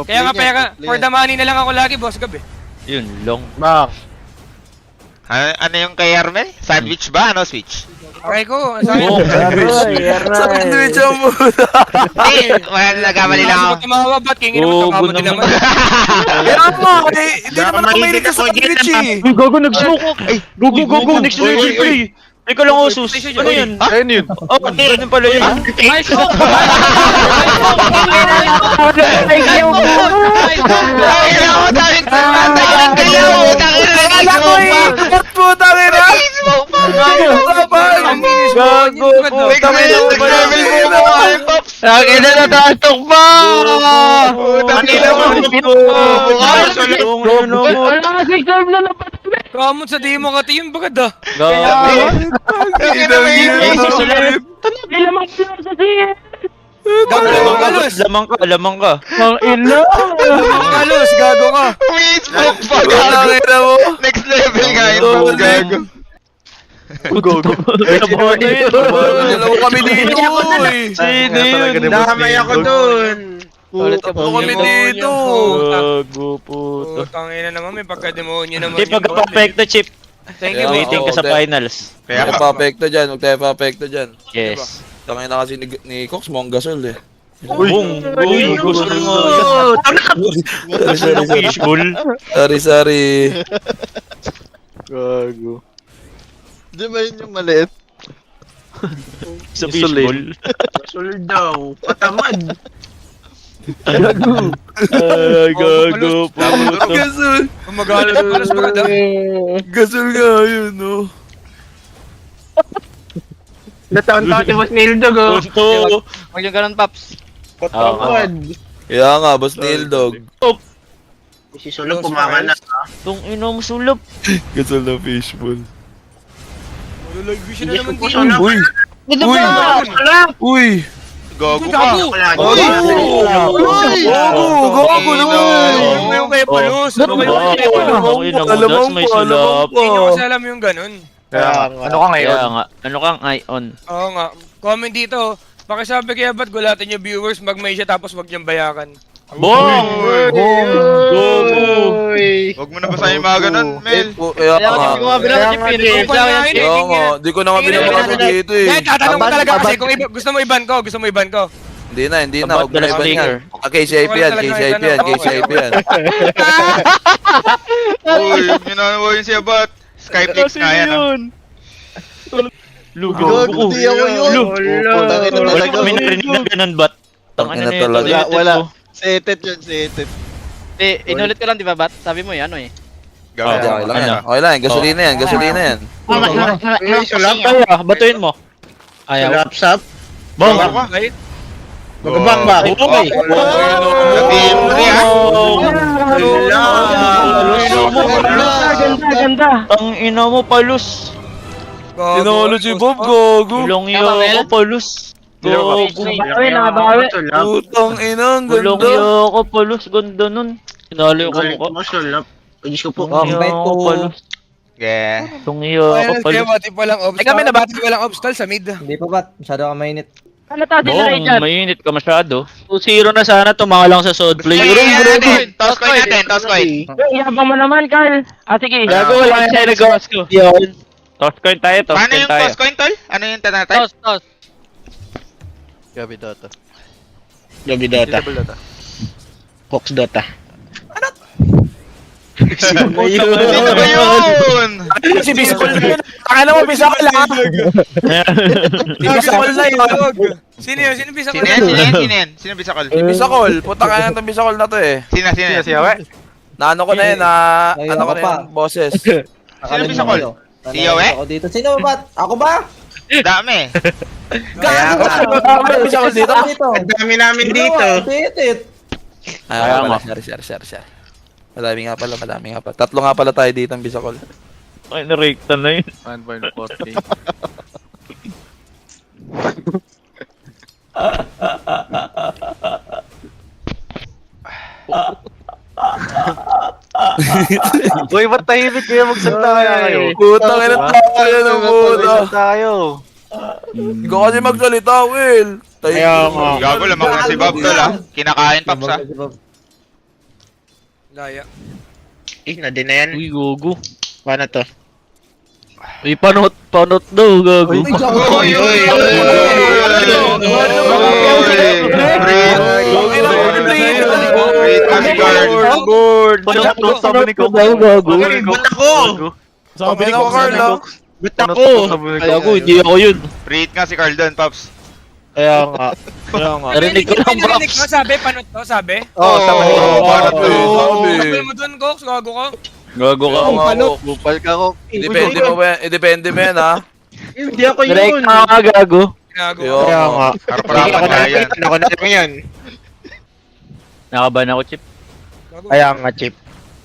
Kaya nga, for the money na lang ako lagi, boss gabi. Yun, long. Ano yung kay Armel? Sandwich ba? Ano switch? Okay ko, sabi Oo. Sandwich ang muna. Hindi, wala nagkamali lang ako. Tumawa, ba't kingin Gogo mo din naman? Kaya mo, hindi naman ako mahilig sa sandwich eh. Uy, gago, nag-smoke ako. Ay, gago, next level play. Teka lang, Osus. Ano yun? Ayun yun. Oh, ano pala yun? Ay, smoke! Ay, ako, daming kayo. Ba't po, tangina? Smoke pa. Gago, May kamay lang nag-level mo mo kayo, Pops. Ang ina na tatok pa! Ang ina mo. Wala kasi serve na lang. Kamot sa demo ka, yung bagad ah. Gago. Ang ina mo yun. Hindi naman sila sa siya. Gago lamang kalos. Lamang ka. Ang ina. Lamang kalos, gago ka. May smoke pa, gago. Tangina mo. Next level nga yun, Pops, gago. Dalawa kami dito, eh. Sino yun? Damay ako dun. Dalawa kami dito. Gago, puto. Tangina naman, may pagka-demonyo naman. Hindi, pagka-perfecto, Chip. Thank you, Kaya boss. Waiting ka sa finals. Kaya Huwag papekto dyan, huwag tayo papekto dyan. Yes. Tangina kasi ni Cox, mong gasol eh. Boom! Boom! Gusto mo yun. Gusto ng fishbowl. Sorry. Gago. Di ba yun yung maliit? Sa fishbowl. Sul daw. Patamad. Gago po. Gasol! Gumagalo sa palos bagad ah. Gasol nga yun, no? Nataon-taon si Boss Nildog oh. Punto. Huwag yung ganun, Paps. Patamad. Kaya nga, boss Nildog. Si Sulo pumakan na. Itong ino mo sulap. Gasol na fishbowl. Live vision na naman Ko dito. sana. Uy! Dito ba? Uy! Gago ka. Gago naman! Ano ba yung kay palos? Ano ba yung kay palos? Ang ina mo, das may sulap. Hindi nyo kasi alam yung ganun. Ano ka ngayon? Kaya nga, ano kang Ion? Oo nga. Comment dito. Pakisabi kaya ba't gulatin yung viewers, mag-may siya tapos wag niyang bayakan. Bong! Huwag mo na basahin yung mga ganun, Mel. Kaya Kaya ako nga. di ko nga binabati yung pin. Kaya nga, di ko na nga binabasa dito eh. Dahil tatanong ko talaga kasi kung gusto mo iban ko. Hindi na. About Huwag mo na the iban yan. sticker. KCIP yan, KCIP yan, KCIP yan. Uy, huwag nyo na nawain siya, bat. Skyflix nga yan, ah. Lugo. Hindi ako yun. Tangina Wala talaga. kami narinig na ganun, bat? Tangina Tangina na talaga. yun, Wala. Setet yun, setet. Inulit ko lang, di ba, Bat? Sabi mo yan, eh. Okay Gawin. lang yan. Okay lang yan. Gasolina yan. Gasolina yan. Kaya, batuin mo. Ayaw. Bong! Magabang ba? Okay. Team 3, Ganda. Ang ina mo, palus. Tinalo si Bob, gago. Ilong iyo ako, palus. Gago. Nakabawi. Putang ina, ang Ilong ganda. iyo ako, palus. Ganda nun. Tinalo ko mukha. Ilong iyo ako, palus. Yeah. Ilong iyo ako, Kaya palus. bati pa lang obstacle. Kami nabati walang obstacle sa mid. Hindi pa bat, masyado ka mainit. Ano to, sila rin Bong, dyan? mainit ka masyado. 2-0 na sana, tumanga lang sa sword play. Toss coin natin, toss coin. Iyabang mo naman, Carl. Sige. Gago, wala siya nag-gawas ko. Yun. Toss coin tayo, toss Paano coin yung tayo. toss coin, tol? Ano yung tanatay? Toss. Gabi Dota. Gabi Dota. Fox Dota. Sino ba yun? Si Biscol na yun. Akala mo Biscol lang. Biscol na yun. Sino yun? Sino bisa ko? Sino yan? Sino bisakol? Si Biscol. Puta ka na itong Biscol na to eh. Sino yan? Naano ko na yun, ano ko na yun, boses. Sino bisakol? Si Yowe? Ako dito. Sino ba bat? Ako ba? Dami. Gago! Ano Biscol dito? Ang dami namin dito. Titit. Kaya nga. Sorry. Madami nga pala. Tatlo nga pala tayo dito ang Biscol. Ay, narekta na yun. 1.40. Uy, ba't tahimik kayo? Magsalita kaya kayo. Putang ina tayo ng puta. tayo. Ikaw kasi magsalita, Will. Kaya nga. Gago lamang na si Bob, tol, ah. Kinakain, Paps, ah. Laya. Uy, gogo. Paano to? Uy, panot daw, gago. Panot sabi ni Coke. Gago. Ba't ako, Carl, ah? Ba't ako? Gago, hindi ako yun. Rate nga si Carl doon, Paps. Kaya nga. Narinig ko lang, Narinig Box. ko, sabi, panot to, sabi. Panot to. Sabi mo dun, Cox, gago ka. Gago ka. Kupal ka, Coke. Depende mo yan, ha? Hindi ako Direct na nga, gago. Ginago. Kaya nga. Harap-harapan nga yan. Ako na lang yan. Nakaban ako, Chip. Kaya nga, Chip.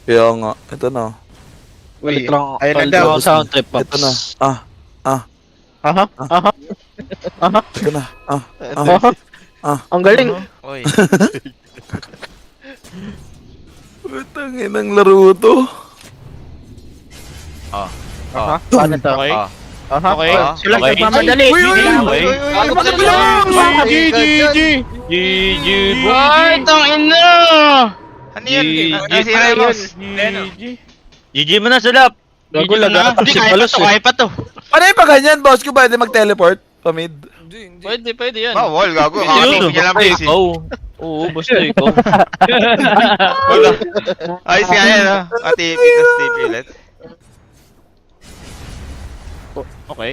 Kaya nga. Ito na. Wait lang. Ayun na Call daw. ko sound trip, Pops. Ito na. Ito na. Ang galing. Oy. Putang inang laro to. Paano to? Okay? Ah. Okay? Sila Okay. nagmamadali. GG, Ay, ina! Ano yun? GG. Ano sila yung boss? GG mo na, Sulap. Gago lang Hindi, si kaya pa Palos to, eh. kaya pa to. Ano yung pa ganyan, boss ko? Pwede mag-teleport? Pamid? Hindi. Pwede yan. Bawal, gago. Yun, Kakatipin niya lang basta base, eh. ikaw. Oo, basta ikaw. Wala. Ayos nga yan, ah. TP, tas TP ulit. Okay.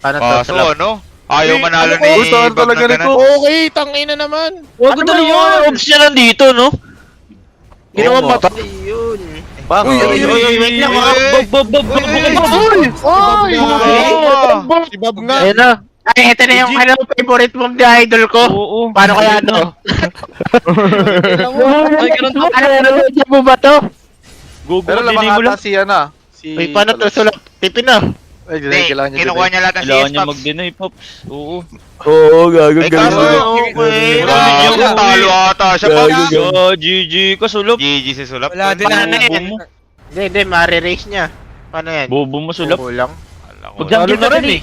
Paano to? Kaso, ano? Ayaw manalo ni Saan Bob talaga ng nito? ganun. Okay, tangina naman. Huwag ko talaga yung obs niya nandito, no? Ginawa Oo, mata. Uy, wait lang. Bob. Si Bob nga. Ayun na. Ay, ito na yung favorite move ni idol ko. Oo. Paano kaya to? Ay, ganun to. Ano mo ba to? Gugu, Pero dili mo lang. lamang ata si ano. Uy, paano to? Sulap. Tipin na. Hindi, kinukuha niya lahat ng Kailangan CS, niya Pops. mag-deny, Pops. Oo. Oo, gago. Eh, kaso, Okay. Gago, talo ata siya, Pops. GG ka, Sulap. GG si Sulap. Wala din Bobo na mo. Hindi, mare-race niya. Paano yan? Bobo mo, Sulap. Bobo lang. Pag-jungle na rin eh.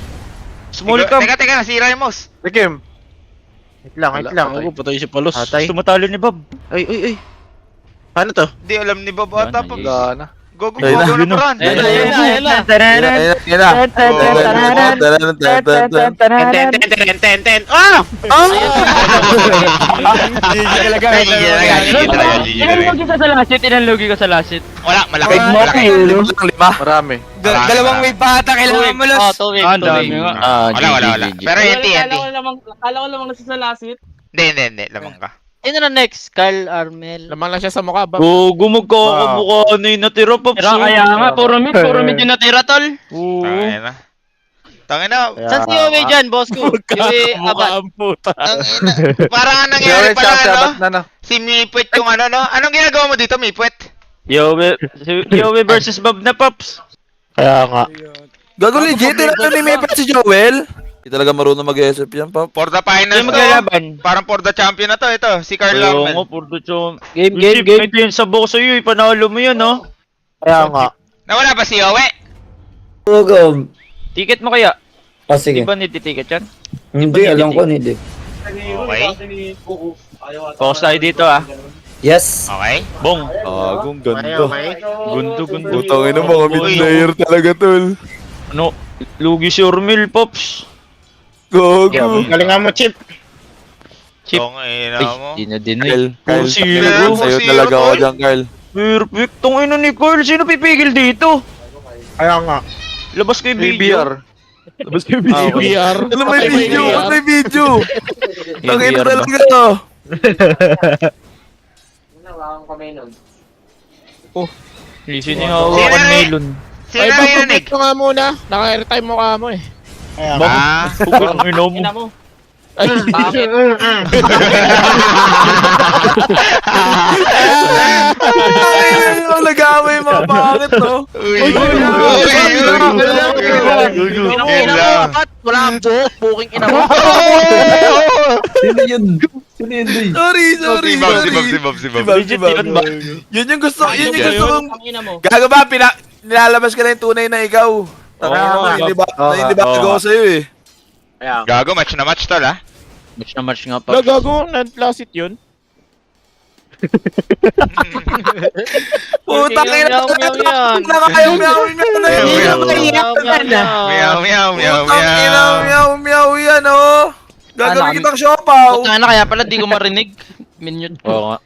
Small camp. Teka, nasira yung mouse. Rikim. Wait lang. Patay si Palos. Patay. Tumatalo ni Bob. Ay. Paano to? Di alam ni Bob ata, Pops. Wala na. Go, Ayun na. na paraan. Ayun na. Ten. Ah! Inanlugi ka sa last hit, inanlugi ka sa last hit. Wala, malaki. Peg mo, Malaki. Lima. Marami. Dalawang wave pa ata kailangan mo, Los. 2 wave, Ah, 2 dami wave. nga. Wala. Pero NT. Kala ko lamang nasa sa lasit. Hindi. Lamang ka. Sino na next? Kyle Armel. Lamang lang siya sa mukha ba? Gumugka ka mukha na yung natira, Pops. Kaya nga, puro mid yung natira, tol. Tangina. Tangina. Saan si Yowie dyan, boss ko? Yowie Abad. Tangina. Parang ang nangyari pala, no? Si Mipwet yung ano, no? Anong ginagawa mo dito, Mipwet? Yowie versus Bob na, Pops. Kaya nga. Gago legit, tinatalo ni Mepet si Joel. Hindi talaga marunong mag-SF yan, Pop. For the finals Sino to. maglalaban? Parang for the champion na to, ito. Si Carl Ayaw nga, Armel. puro chom. Game. May pinsabaw sa'yo, ipanalo mo yun, no? Kaya nga. Nawala ba si Yowie? Ticket mo kaya? Di sige. ba niti-ticket yan? Hindi, alam ko, hindi. Okay. Focus tayo dito, ah. Yes. Okay. Bong. Agong ganda. Gundo. Utangin na mga mid-layer talaga, tol. Ano? Lugi si Ormil, Pops. Gago. Galingan mo, Chip. Chip. Ina mo. Di na din Kyle, Puro Kyle, zero. sa'yo talaga ako dyan, Kyle. Perfect. Tong ina ni Carl. Sino pipigil dito? Kaya nga. Labas ko yung video. Labas yung video. BR. Ano may video? Ano may video? Tangin na talaga to. Listen yung hawakan melon. Sino narinig? Ito nga muna. Naka-airtime mo ka mo eh. Ah. Pugod ang ina mo. Ang nag-aaway yung mga pangit, no? Wala kang buhok, buking ina mo. Sino yun, Doy? Sorry. Si Bob. Legit yun ba? Yun yung gusto kong... Ang ina mo. Gago ba, nilalabas ka na yung tunay na ikaw. Nahilibago ako sa'yo eh. Gago, match na match tol, ha? Match na match nga, Pops. Gago, non-placid yun. Putang ina Meow, meow, yan. Nakakayaw meow na yun. Meow. Putang ina meow yan, oh. Gagawin kitang siopaw. Puta na, kaya pala di ko marinig. Minute. Oo nga.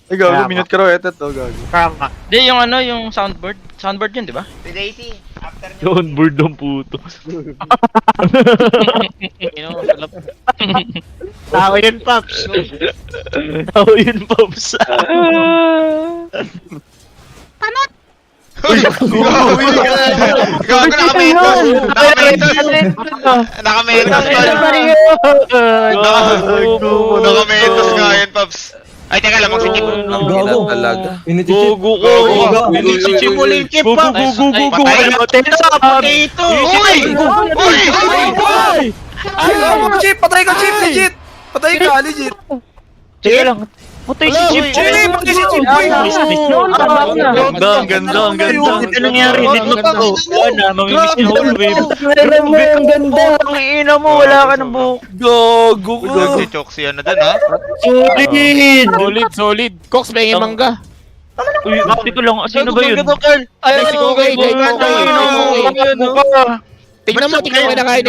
Ay, gago, minute ka raw, eto, gago. Kaya nga. Di, yung ano, yung soundboard. Soundboard yun, di ba? Si Daisy, after nyo. Yun, bird ng puto. Tao yun, Pops. Tao yun, Pops. Gago, nakametos. Nakametos, tol. Nakametos nga yun, Pops. Ay, teka lang, magsitip. Gago. Talaga. Initiate. Go. Chip Ulit, Chip, Go. Patay. Uy! Ay, gago, Chip! Patay ka, Chip! Legit! Patay ka, legit! Teka lang. Putay si Chip. Chip! Patay si Chip! Ang ganda. Ito nangyari. Dito ako. Mamimiss yung whole wave. Ang ganda. Ang ina mo, wala ka ng buhok. Gago ko! Si Choxy ano dun, ha? Solid. Cox, may mangga. Uy, dito lang. Sino ba yun? Ay, Si Kokay. Tingnan mo kinakain ni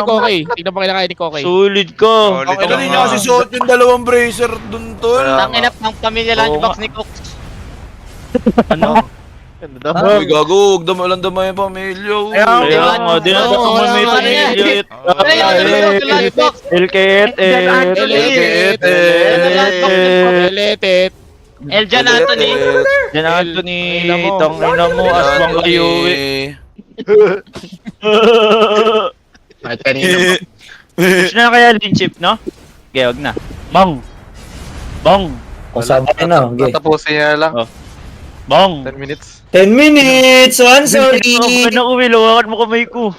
Kokay. Solid ka. Ang ina niya kasi suot yung dalawang bracer dun, tol. Tanginap ng pamilya lunchbox ni Cox. Ano? Uy, gago, walang damay yung pamilya. Kaya nga, di na sa pamamay pamilya. Elket. Letet. Eljan Anthony. Yan Anthony. Tang ina mo, aswang kayo eh. Gusto na kaya din chip, no? Okay, wag na. Bang! O, sabay na. Okay. Tapusin niya lang. Bang! 10 minutes. 10 minutes! One, sorry! Ano ko, Will? Hawakan mo kamay ko.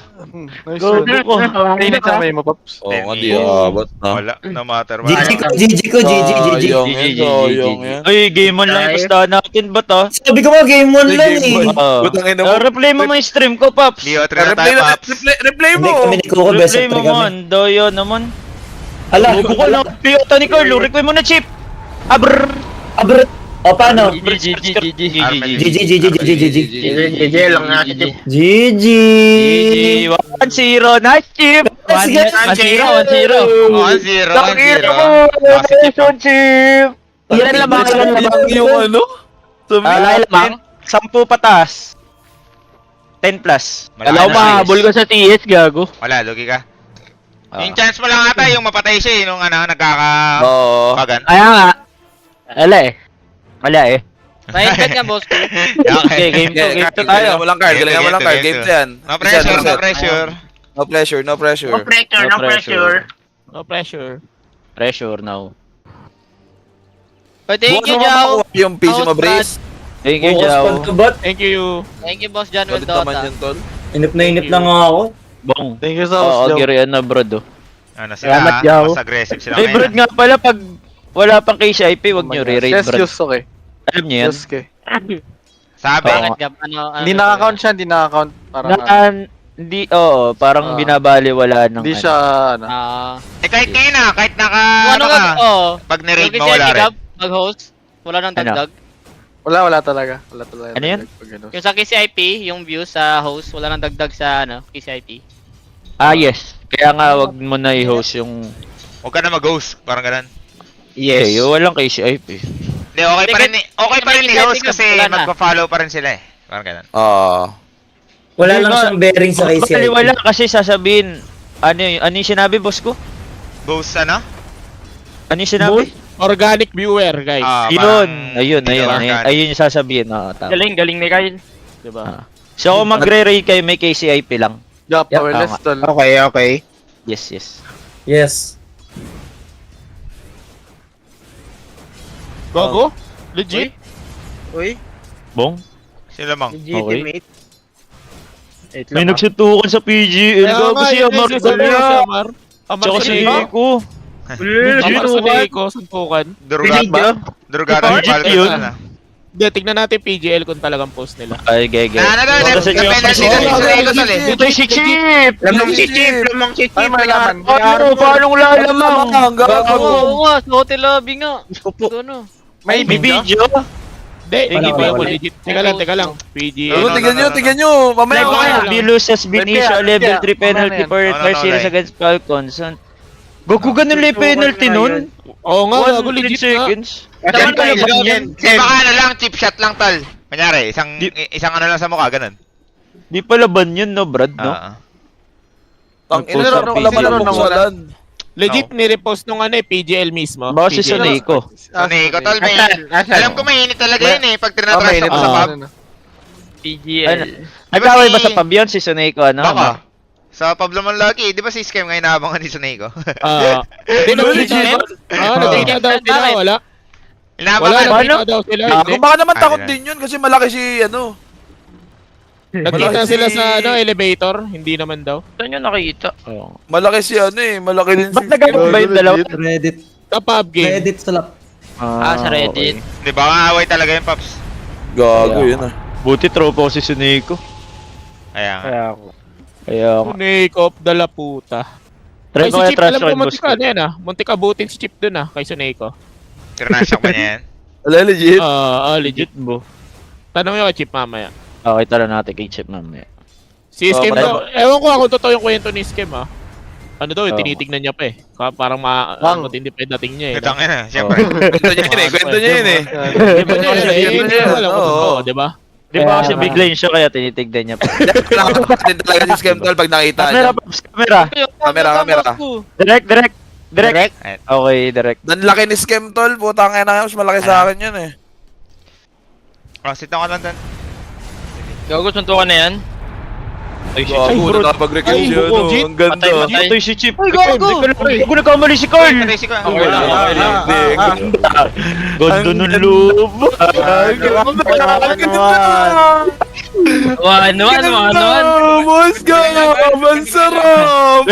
Nice Go, one. go ko. 10 minutes ang may mo, Pops. Oo nga, di abot na. Wala, no matter what. GG ko, GG ko, GG, GG. Sayang yan, sayang yan. Ay, game on lang yung pustahan natin ba to? Sabi ko nga, game 1 lang eh. Putang ina mo. Replay mo yung stream ko, Pops. Leo, try na Replay tayo, na, Paps. replay Hindi mo. kami ni Coco, best Replay of mo 3 kami. man. Doyo naman. Ala, Logo ko lang. Piyota ni Carlo. Request mo na, Chip. Abrrr. abr. O, paano? Armel. GG lang nga si Chip. GG! 1-0. Nice, Chip. Let's get 1-0. 1-0. Congratulations, Chip. Ilan lamang, ilan lamang. Yung ano? Alay lamang. 10 patas. 10 plus. Alam mo, Habol ka sa TS, gago. Wala, lugi ka. Yung chance mo lang ata, yung mapatay siya, yung ano, Oo. nagkakabagan. Kaya nga. Wala eh. May bet nga, boss ko. Okay, game 2 tayo. Galingan mo lang card, galingan mo lang card. Game 2 yan. No pressure, no pressure. No pressure, no pressure. No pressure, no pressure. No pressure. Pressure now. But thank you, Bukas mo Jow. makuha yung PC mo, Brace. Thank you, Bukas Jao. pagkabat. Thank you. Thank you, boss John with Galit naman Dota. yun, tol. Inip na nga ako. Bong. Thank you so Oo, much, Joe. girian na, bro. Do. Ano Salamat, sila, Jao. mas aggressive sila Ay, Brad ngayon. nga pala, pag wala pang KCIP, wag nyo re-raid, Yes, Brad. yes, okay. Alam nyo yan? Yes, okay. Sabi, Bakit, Gab? Ano? Hindi nakaka-count siya, hindi nakaka-count. Parang Hindi, oo, parang binabaliwala ng hindi siya, ano. kahit ngayon na, kahit naka, Ano ka, nga? Oo. pag ni-raid Yung mo, wala kasi rin. Gab, mag-host. Wala nang dagdag. Wala talaga. Wala talaga. Ano yan? Pag ano. Yung sa KCIP, yung views sa host, wala nang dagdag sa KCIP. Yes. Kaya nga, wag mo na i-host yung... Huwag ka na mag-host, parang ganun. Yes. Okay, walang KCIP. Hindi, okay pa rin i-host kasi Wala na. magpa-follow pa rin sila eh. Parang ganun. Wala lang siyang bearing sa KCI. Wala kasi sasabihin, ano yung sinabi, boss ko? Boss, ano? Ano yung sinabi? Organic viewer, guys. Ayun yung sasabihin. Tama. Galing ni Kyle. Diba? So kung magre-raid kayo, may KCIP lang. Yup, Yup, awareness, tama. tol. Okay. Yes. Yes. Gogo? Legit? Bong? Sila mang. Legitimate. May nagsutukan sa PGL. Gago si Amar Gala. Tsaka si Nico. Amar sa Nico, suntukan. Drugada ni Legit Falcon yun. na. Hindi, tignan natin PGL kung talagang post nila. Ay, gay. Ano, penalty kasi sa ego tol eh. Ito si Chip! Lamang si Chip. Ay, malaman. Paano lalamang? Oo nga, sa hotel lobby nga. Ano? May video? Hindi, hindi Wala. ko legit. Teka lang. PGL. Tignan nyo. Mamaya Like, mamaya. wala. Bilus has been May issued a pera, level kaya, 3 penalty mamaya for yan. entire No, series like. against Falcons. Goku, ganun lang yung penalty nun? Oo nga, gago 1 legit nga. seconds. Saan Ganun tayo? ba yan? Di baka ano lang, chip shot lang tol. Kunyari, isang ano lang sa mukha, ganun. Di pala ban yun, no, Brad, no? Tang ina Nag-post na ang laman PGL. ng buksalan. Legit ni-repost nung PGL mismo. Baka si PGL. Suneko. So, Nico, tol, alam ko mainit talaga yun eh, pag Oh, trinatry mainit sa pub. na. PGL. Nagkaway ba sa pabyon si Suneko, ano? Baka. Sa pub naman lagi, di ba si Scam ngayon naabangan ni Suneko? Hindi na legit. Nakita daw sila, wala. Wala, Inaabangan. nakita daw sila. Hindi. Kung baka naman takot din yun kasi malaki si ano. Nakita sila sa elevator, hindi naman daw. Saan nyo nakikita? Malaki si ano eh. Malaki din si... Ba't nagkakot ba yung dalawa? Reddit. Sa pub game. Reddit sa lap. Sa Reddit. Di ba kaaway talaga yung Pops? Gago yun ah. Buti tropa ko si Suneko. Kaya nga. Kaya ako. Snake of the Laputa. Try Ay, ko si kaya Chip, trash alam ko run, boss muntik ka na yan muntik abutin si Chip dun kay Suneko. Trinasyak ba niya yan? Wala legit. Legit. Legit bo. Tanong mo kay Chip mamaya. Okay, tara natin kay Chip mamaya. Si Skem pero- daw, ewan ko kung totoo yung kwento ni Skem Ano daw, Oo. tinitignan niya pa parang matindi pa yung dating niya Gatang yun siyempre. Kwento niya yun eh. Kwento niya yun eh. Di ba niya Kwento hindi niya ko yun. alam kung Oo. totoo, di ba? Di ba kasi bigla yun siya kaya tinitignan niya pa. Din talaga si Scam tol pag nakita Camera, niya. Pops, camera. Camera. Direct. Okay, direct. Dan laki ni Scam tol. Putang ina mas malaki sa akin yun eh. Sit down ka lang doon. Gago, suntukan na yan. Ay, si Gago, bro. nakapag-recall Ay, siya, buko, no? Jit. Ang ganda. Patay si Chip. Ay, gago! Gago nagkamali si Carl! Patay si Carl. Okay lang, okay lang. Hindi, Ganda ng loob. One. Boss ka! Ang sarap!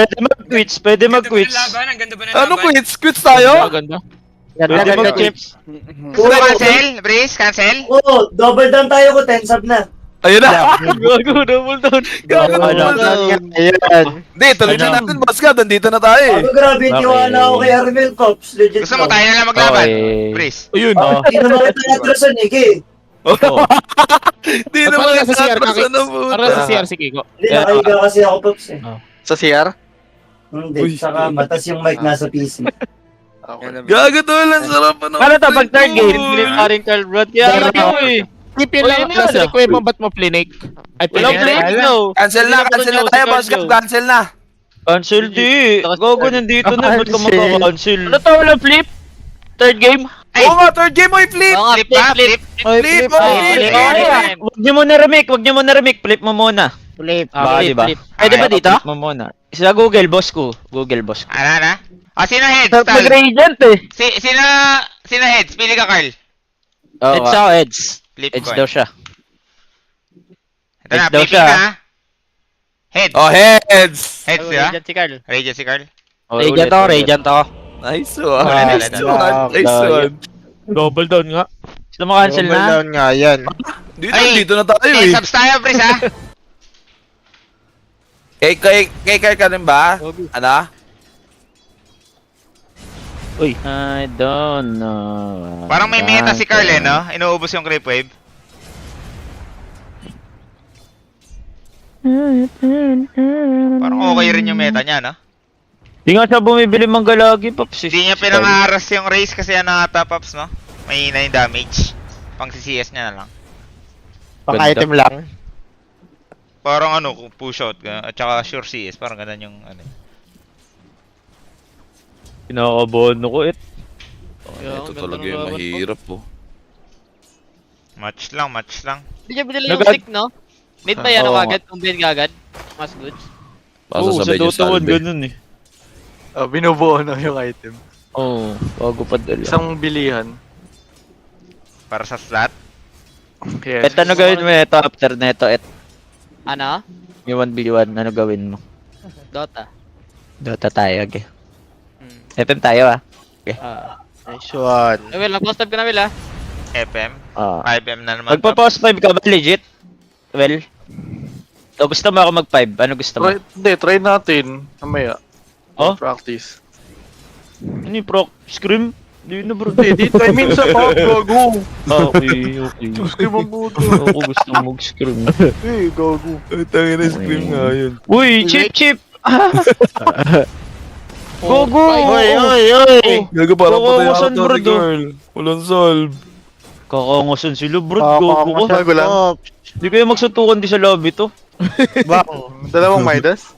Pwede mag-quits. Laban, ang ganda ba ng laban? Ano, quits? Quits tayo? Ganda. Pwede mag-quits. Cancel? Breeze, cancel? Oo, double down tayo ko, 10 sub na. Ayun na! Gago, double down. Gago, Hindi, tuloy na natin, boss ka. Nandito na tayo eh. Grabe, Okay. tiwala ako kay Armel Cops. Legit Gusto mo tayo na lang maglaban? Okay. Breeze. Ayun. Hindi naman kita natrasan eh, Ki. Hindi Ba't naman parang nasa CR ka, natatrasan na Para sa puta. CR si Kiko. Hindi, nakahiga kasi ako, Pops eh. Sa CR? Hindi, Uy. saka matas yung mic nasa PC. Gago to, ang sarap pa Paano to? Pag third game, Philip Aring Carl Brad. Kaya lagi mo eh. Tipin lang Uy, nasa ano? request mo, ba't mo plinik? Ay, Walang plinik. play, no. Cancel na tayo, boss ka. Cancel na. Cancel di. Gago nandito na. Ba't ka maka-cancel? Ano to? Walang flip? Third game? Oo nga, third game mo i-flip. Oo nga, Flip ba? Flip? Flip, Huwag niyo muna remake. Flip mo muna. Flip. Baka, Flip, diba? flip. Pwede ba dito? Flip mo muna. Sa Google, boss ko. Ano? Sino heads? Sarap Tal? mag-radiant eh. Sino heads? Pili ka, Carl. Heads ako, heads. Flip Heads coin. daw siya. Ito na, Heads daw pili siya. ka. Heads. Oh, heads. Heads, di ba? Radiant si Carl. Radiant si Carl. Radiant ako. Nice one. Wala, Nice one. Nice one. Double down nga. Gusto mo cancel na? nga yan. Dito na tayo eh. Subs tayo, Breeze, ha? Kay ka rin ba? Ano? I don't know. Parang may meta si Carl, eh, no? Inuubos yung creep wave. Parang okay rin yung meta niya, no? Di nga siya bumibili manggalagi, Pops. Hindi niya pinangaras yung race kasi ano ata, Pops, no? May na yung damage. Pang CS niya na lang. Pang-item lang. Parang ano, push out ka, at saka sure CS, parang ganun yung ano. Pinakabono ko it. Ito talaga yung mahirap po. Match lang. Hindi niya binili yung stick, no? Mid ba yan Oo o nga. agad? Kung bin ka agad? Mas goods. Oo, sa Pasasabay niyo Dota 1 salve. ganun eh. Binubuo na yung item. Oo, bago pa dala. Isang bilihan. Para sa slot. Yes. Et, ano gawin mo ito after neto, et? Ano? Yung 1v1, ano gawin mo? Dota. Dota tayo, okay. Hmm. FM tayo ah. Nice one. Will, nag-post up ka na, Will, ha? FM. Ah. 5M na naman. Magpa-pause 5 ka ba? Legit? Well, o gusto mo ako mag-5? Ano gusto mo? Try natin. Mamaya. Oh? Practice. Ano yung proc? Scream? Hindi na bro. I mean sa pop, gago. Okay. Scream ang puto. Ako gusto mo mag-scream. Gago. Tangin na scream nga yun. Uy, chip! Gogo! Oy. Gago parang Oo, patay saan, ako bro, ni Carl. Walang solve. Kakangasan sila bro. Gogo ka. Bago lang. Di kayo magsuntukan di sa lobby to. Bang. Dalawang Midas.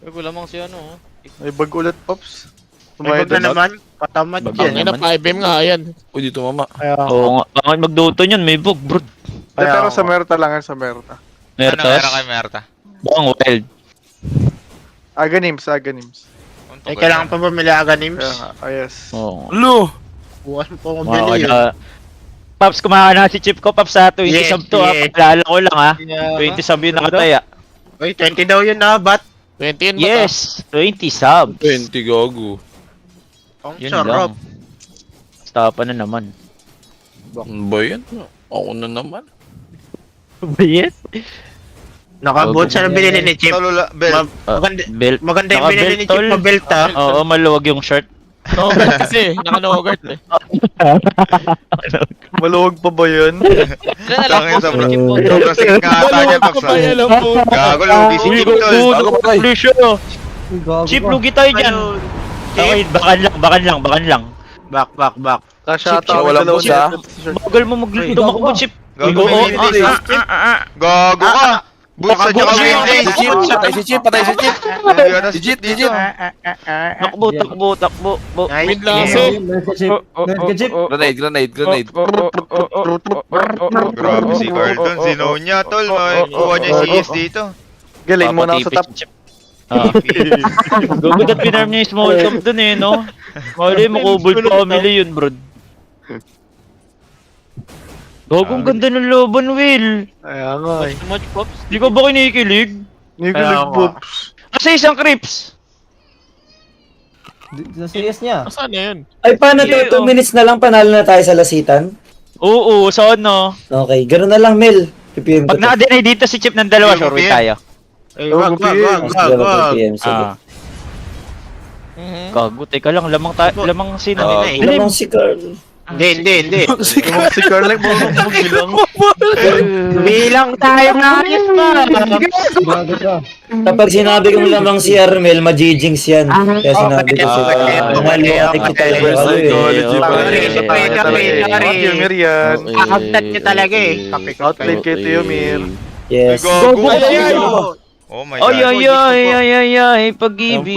Uy, lamang si ano, oh. May bag ulit, Pops. May bag na naman. Patamad Bag Ang ina, 5M nga yan. Uy, dito mama. Oo nga. Bakit mag-Dota niyan? May bug bro. Pero sa Merta lang yan, sa Merta. Ano meron Mertas? kay Merta? Bakang wild. Aganims. Kailangan pa Kaya nga, yes. Oo. Lo! Bukas mo po akong Paps, kumaka na si Chip ko, Paps, ha? 20 sub to, ha? Paalala ko lang, ha? 20 sub yun nakataya. Uy, 20 daw yun na, bat? 20 yun ba? Yes! 20 subs! 20 gago. Yun lang. Stapa na naman. Ano ba yan? Ako na naman. Yes? Nakabot sa binili ni Chip. Bell. Belt. Maganda yung binili ni Chip, mabelt, ha? Oo, maluwag yung shirt. Nogart kasi, naka-nogart eh. Maluwag pa ba yun? Sila na lang post ni Chip, oh. Sobrang sikit nga ata niya, Pops, ha? Gago, lugi si Chip, tol. Bago patay. Chip, lugi tayo dyan. Okay, bakan lang. Back. Kasya Chip, walang boss, ha? Bagal mo tumakbo, Chip. Gago, may minutes. Gago ka. Boost at saka win Patay si Chip. Digit. Takbo. Win lang kasi. Grenade. Grabe si Carl dun. Sinow niya, tol. Kuha niya yung CS dito. Galing mo na sa top. Gugudat pinarm niya yung small camp dun eh, no? Mali mo, Kobold family yun, bro. Gagong ganda ng laban, Will. Kaya nga eh. Too much pops. Di ka ba kinikilig? Nikilig Pops. Kasi isang creeps. Sa CS niya. Saan na yun? Ay, paano to? 2 minutes na lang, panalo na tayo sa lasitan? Oo, sana. Okay, ganoon na lang, Mel. PPM Pag naka-deny dito si Chip ng dalawa, sure win tayo. Wag. PPM, sige. Gago, teka lang, lamang sino Ah. nila eh. Lamang si Carl. Hindi. Si Carl like marunong bilang. Bilang tayo na ayos ba? Kapag sinabi kong lamang si Armel, majijings yan. Kaya sinabi ko si Mahaliwanag kita lang yung ano eh. Yumir yan. Kakagtat niya talaga eh. Outplay kay Teomir. Yes. Oh my Ay, god. ay, pag-ibig.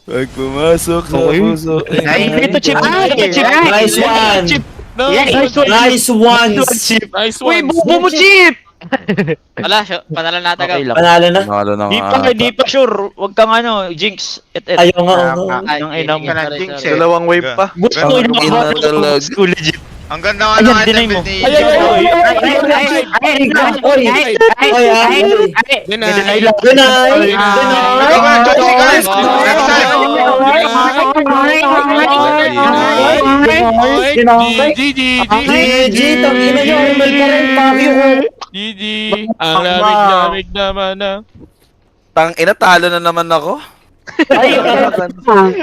Pag pumasok sa puso. Ito, Chip. Nice one. Nice one. Nice Uy, one. bubo mo, Chip! Wala, panalo natin Okay lang. Panalo na. Nalo na Di pa sure. Huwag kang jinx. Ayaw nga. Ang ina mo. Dalawang wave pa. Gusto ko yung Ina talaga. school legit. Ang ganda nga Ayan, ng dinay item mo. build ni GG. Ang lamig naman na. Tang ina, talo na naman ako.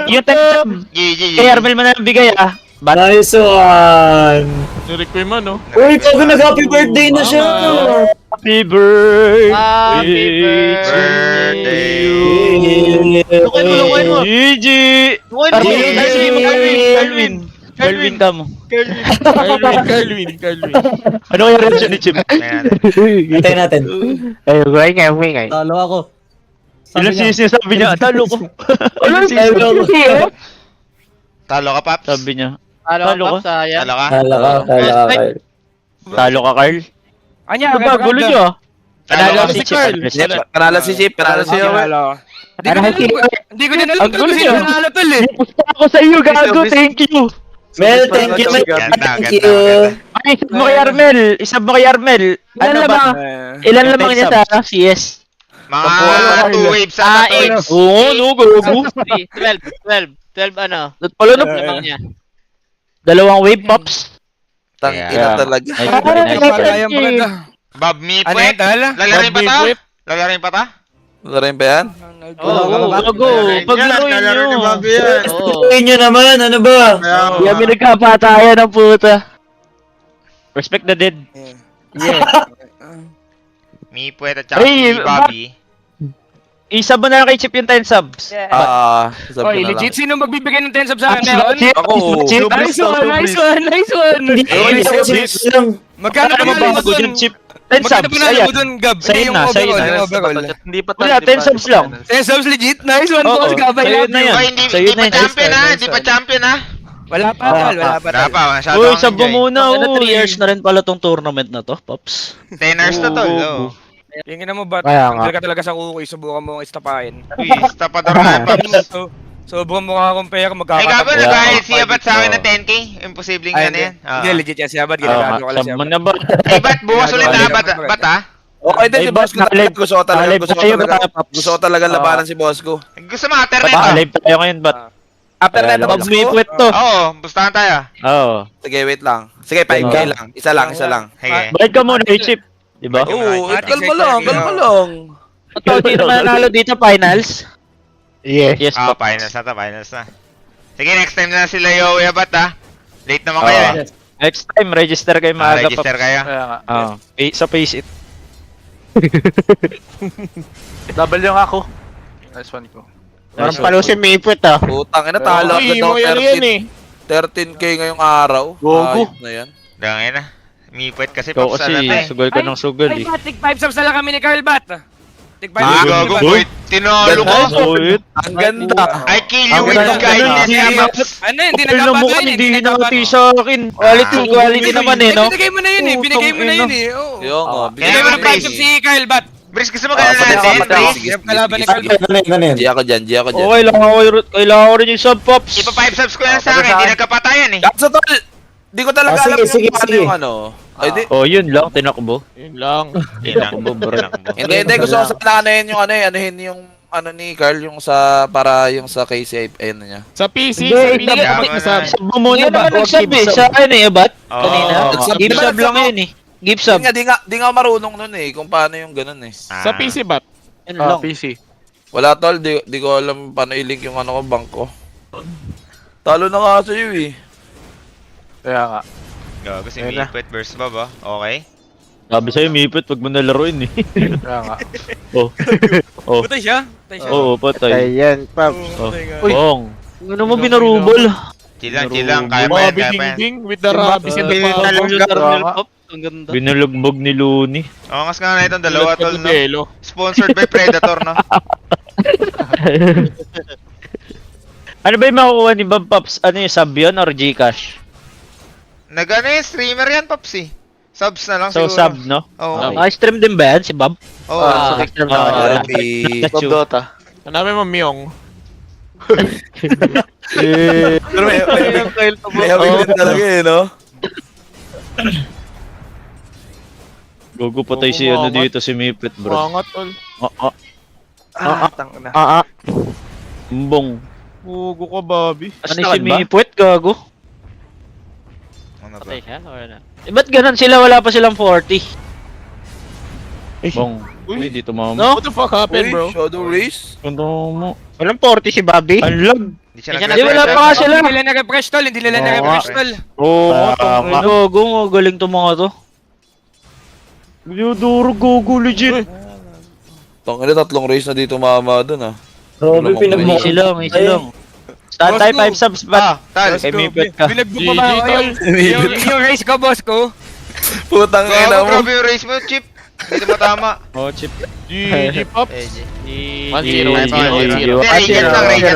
Yung time GG. kay Armel mo na bigay ah. Nice one. Nirik ko yung man, no? Uy, pag nag-happy birthday na siya. Happy birthday. Happy birthday. GG. Calvin ka mo. Calvin. Ano yung reaction ni Chip? Hintayin natin. Talo ako. Ilang season sabi niya, talo ko. Talo ka, Paps? Sabi niya, Talo Talo ka, sayang. Talo ka? talo ka, Carl. Anya, Ano ba, gulo niyo ah. Talo ka si si Chip. Carl. Panalo si Chip, panalo si Chip. Hindi ko din alam Ang gulo kung niyo. sino nanalo tol eh. Gusto ako sa iyo, gago. Thank you. Mel, thank you. Ganda, Thank ganda, you. ganda. Ay, isa mo kay Armel. Isa mo kay Armel. Ano ba? Ilan lamang niya sa CS? Mga 2 waves sa 2 waves. Oo, no, gago. 12 ano? Palo na. Lamang niya. Dalawang wave pops. Tang ina talaga. Kaya brad ah. Bob, me Ano yan, pwet. tala? Lalarin pa ta? Lalarin pa ta? Laro ba yan? Oo, gago. Paglaruin nyo. Oo. Uy nyo naman, ano ba? Kami nagkapatayan ng puta. Respect the dead. Me pwet at saka Ay, si Bobby. Isa ba na lang kay Chip yung 10 subs? Sabi Oy, na lang. legit sino magbibigay ng 10 subs sa akin ngayon? Ako. Nice one. Magkano ba Ano ba mo bago dun? dyan, Chip? 10 Magkano subs, pa nalo ayan. mo dun, Gab? Sa'yo Yung na, sa'yo overall, na. yung overall. Hindi pa Wala, 10 subs lang. 10 subs legit? Nice one, Oo, boss. Gabay sa'yo lang. na yan. Oy, hindi Sa'yo pa na yan. champion ha? Hindi pa champion ha? Wala pa, tol. Wala pa, Wala tol. pa, masyado Uy, akong sabo enjoy. muna. Ano, 3 uy. years na rin pala tong tournament na to, Pops. 10 hours na tol, oh. Tingin mo ba? Kaya nga. Tanggal ka talaga sa kukoy. Subukan mo istapahin. Uy, tapador na Paps. Subukan mo ka-compare kung Ay, gago, magkakatabi. nag-ahit siya ba't sa akin na 10k? Imposibleng Ay, yan yan. Hindi, legit yan siya. Ba't ginagawa ko lang siya? Sabo na ba? Ay, ba't bukas ulit ha? Ba't ha? Okay din si Boss ko. Gusto ko talaga. Gusto ko talaga labanan si Boss ko. Gusto mo, alternate Ba't ba? live tayo ngayon, ba't? After Kaya na lang. Boss May ko. puwet to. Oo, bustahan tayo. Oo. Sige, wait lang. Sige, 5k lang. Isa lang. Sige. Bayad ka muna kay Chip. Diba? Oo, kalma lang. Ito, di na mananalo dito, finals. Yes, Ah, Pops. finals na. Sige, next time na sila Yowie Abat ha. Late naman kayo eh. Next time, register kayo maaga, Pops. Register kayo. Sa face it. Double yung ako. Nice one ko. Parang palo si Mayput ah. Putang ina, talo agad Uy, daw mo yan eh. 13k ngayong araw. Gogo. Ayos na yan. Dangin na. Mipwet kasi Ikaw Pops kasi, ano na eh. sugal ka ng sugal eh. Ay, batik 5 subs na lang kami ni Carl Bat. Tig Ah, gago, boy. Tinalo ko. Solid. Ang ganda. I kill you with kindness, Paps. Ano yun, hindi Kapil na mukha, nagkapatayin, hindi hindi hinati nagkapatayin. sa akin. Quality naman eh, no? Binigay mo na yun eh, binigay mo na yun eh. Oo. Yung, Binigay mo na Bris. patch si Kyle, bat? Bris, gusto mo ganun natin, sige, Bris? sige. Yung kalaban ni Sige, Kyle. Ano yun? G ako dyan, G ako dyan. Okay, kailangan ko rin yung sub, Pops. Ipa 5 subs ko lang sa akin, hindi nagkapatayan eh. Kaso tol, di ko talaga Ah, sige, alam sige, yung paano sige. yung ano. Ay, di. Oh, yun lang, tinakbo. Yun lang. Tinakbo, bro. Hindi, gusto ko sana anuhin yung anuhin yung ano ni Carl yung sa para yung sa KCI ayun niya. Sa PC, Hindi, sa PC, hindi. sa Sub mo muna ba? Naman nag-sub eh, sa ano eh, bat? Oo. Kanina. Nag-sub. Give Di ba sub lang nag-sub yun eh. Give Di sub. nga, di nga marunong nun eh kung paano yung ganun eh. sa PC ba? Yun lang. Wala tol, di ko alam paano i-link yung ano ko bangko. Talo na nga sa iyo eh. Gago, si Mipet versus Bob, ah. Okay. Sabi sa'yo, Mipet, wag mo na laruin eh. Oh. Oh. Patay siya? Patay siya. Oo, patay. Ayan, Pap. Oh. Bong. Ano mo binarubol? Chill lang, kaya pa yan, kaya pa yan. Ding with the rabbits and the power. Ang ganda. Binulugbog ni Looney. Oo, nga na itong dalawa, tol, no? Belo. Sponsored by Predator, no? Ano ba yung makukuha ni Bob Pops? Ano yung sub yun or Gcash? Nag-ano yung streamer yan, Pops, eh. Subs na lang So siguro. sub, no? Oo. Stream din ba yan si Bob? Oo. Stream Bob Dota. Hanapin mo, Myong. Pero may habilit talaga eh, no? Gogo patay si ano dito si Mipet, bro. Mangat, tol. Bong. Hugo ka, Bobby. Ano si Mipet, gago? Ano ba? Patay siya or ano? Eh, ba't ganun sila? Wala pa silang 40. Bong. Uy, dito mama. What the fuck happened, bro? Shadow Race? Kunto mo. Walang 40 si Bobby. Ang lag. Hindi siya Hindi, wala pa nga sila. Hindi nila nag-refresh, tol. Hindi nila nag-refresh, tol. Oo, gago. Galing to mga to. Duro, gogo, legit. Tangina, 3 race na dito mama dun ah. Robby, pinagmo. Easy lang, easy lang. Stand tayo 5 subs ba? Tal, Kay Mipet ka. Binagbo pa ba ako yung race ko, boss ko? Putang ina gago, mo. grabe yung race mo, Chip. Hindi mo tama. Oh, chip. GG, Pop. Hindi, 1-0. Radiant lang. Kaya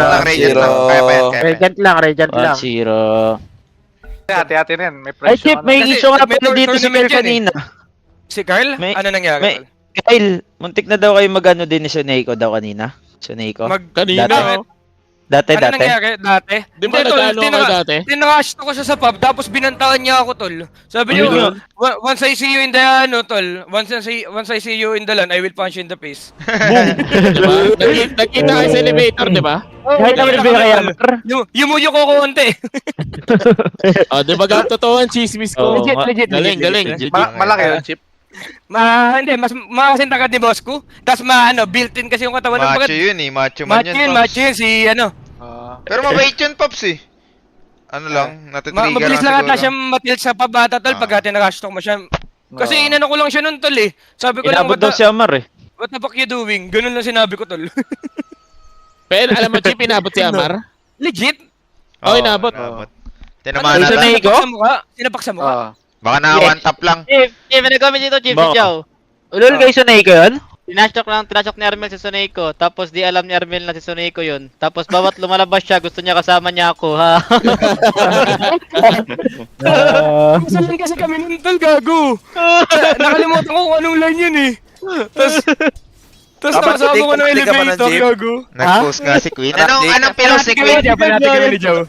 pa yan, kaya pa yan. lang, Regent 1-0. Ate-ate rin. May Ay, Chip, may Kasi issue nga may pala dito si tournament Kyle yan eh. kanina. Si Carl? May- Ano nangyari, may- tol? Kyle, muntik na daw kayo mag-ano din ni Suneiko daw kanina. Suneiko? Kanina, Dati. oh. Dati. Ano nangyari? Dati? Di ba Hindi, tol, nag-ano kayo dati? Tinrush ko siya sa pub, tapos binantaan niya ako, tol. Sabi niya, Ano yun? once I see you in the, ano, tol, once I see you in the land, I will punch you in the face. Diba? Nagkita kayo sa elevator, di ba? Kahit naman yung kaya. Yumuyo ko konti. Di ba ga totoo ang chismis ko? Oo, nga. Galing. Malaki yun, Chip. Hindi, mas makasintagad ni boss ko. Tapos built-in kasi yung katawan ng Macho bagat. yun eh, macho man yun, Pops. Macho yun, si ano. Pero mabait yun, Pops eh. Ano lang, natitrigger Mabilis lang ata siya siguro. matilt sa pabata, tol, pag tinrush ko mo siya. Kasi inano ko lang siya nun, tol eh. Sabi ko lang, Inabot daw si Amar eh. what the fuck you doing? Ganun lang sinabi ko, tol. Pero alam mo, Chip, inabot si Amar? Legit? Oh, inabot. Tinamaan Ano, natin. Suneiko? Sinapak sa mukha. Baka na one tap lang. Chief, nag-comment dito, Chief, si Baka. Chow. Ulol kay Suneiko yun? Tinachok ni Armel si Suneiko, tapos di alam ni Armel na si Suneiko yun. Tapos bawat lumalabas siya, gusto niya kasama niya ako, ha? Saan kasi kami nun, tol, gago. Nakalimutan ko kung anong line yun eh. Tapos Dapat nakasama ko ng take ka pa ng elevator, jeep. gago. Nag-post nga si Queen. Anong pinost ni Queen? Panati kami ni Joe.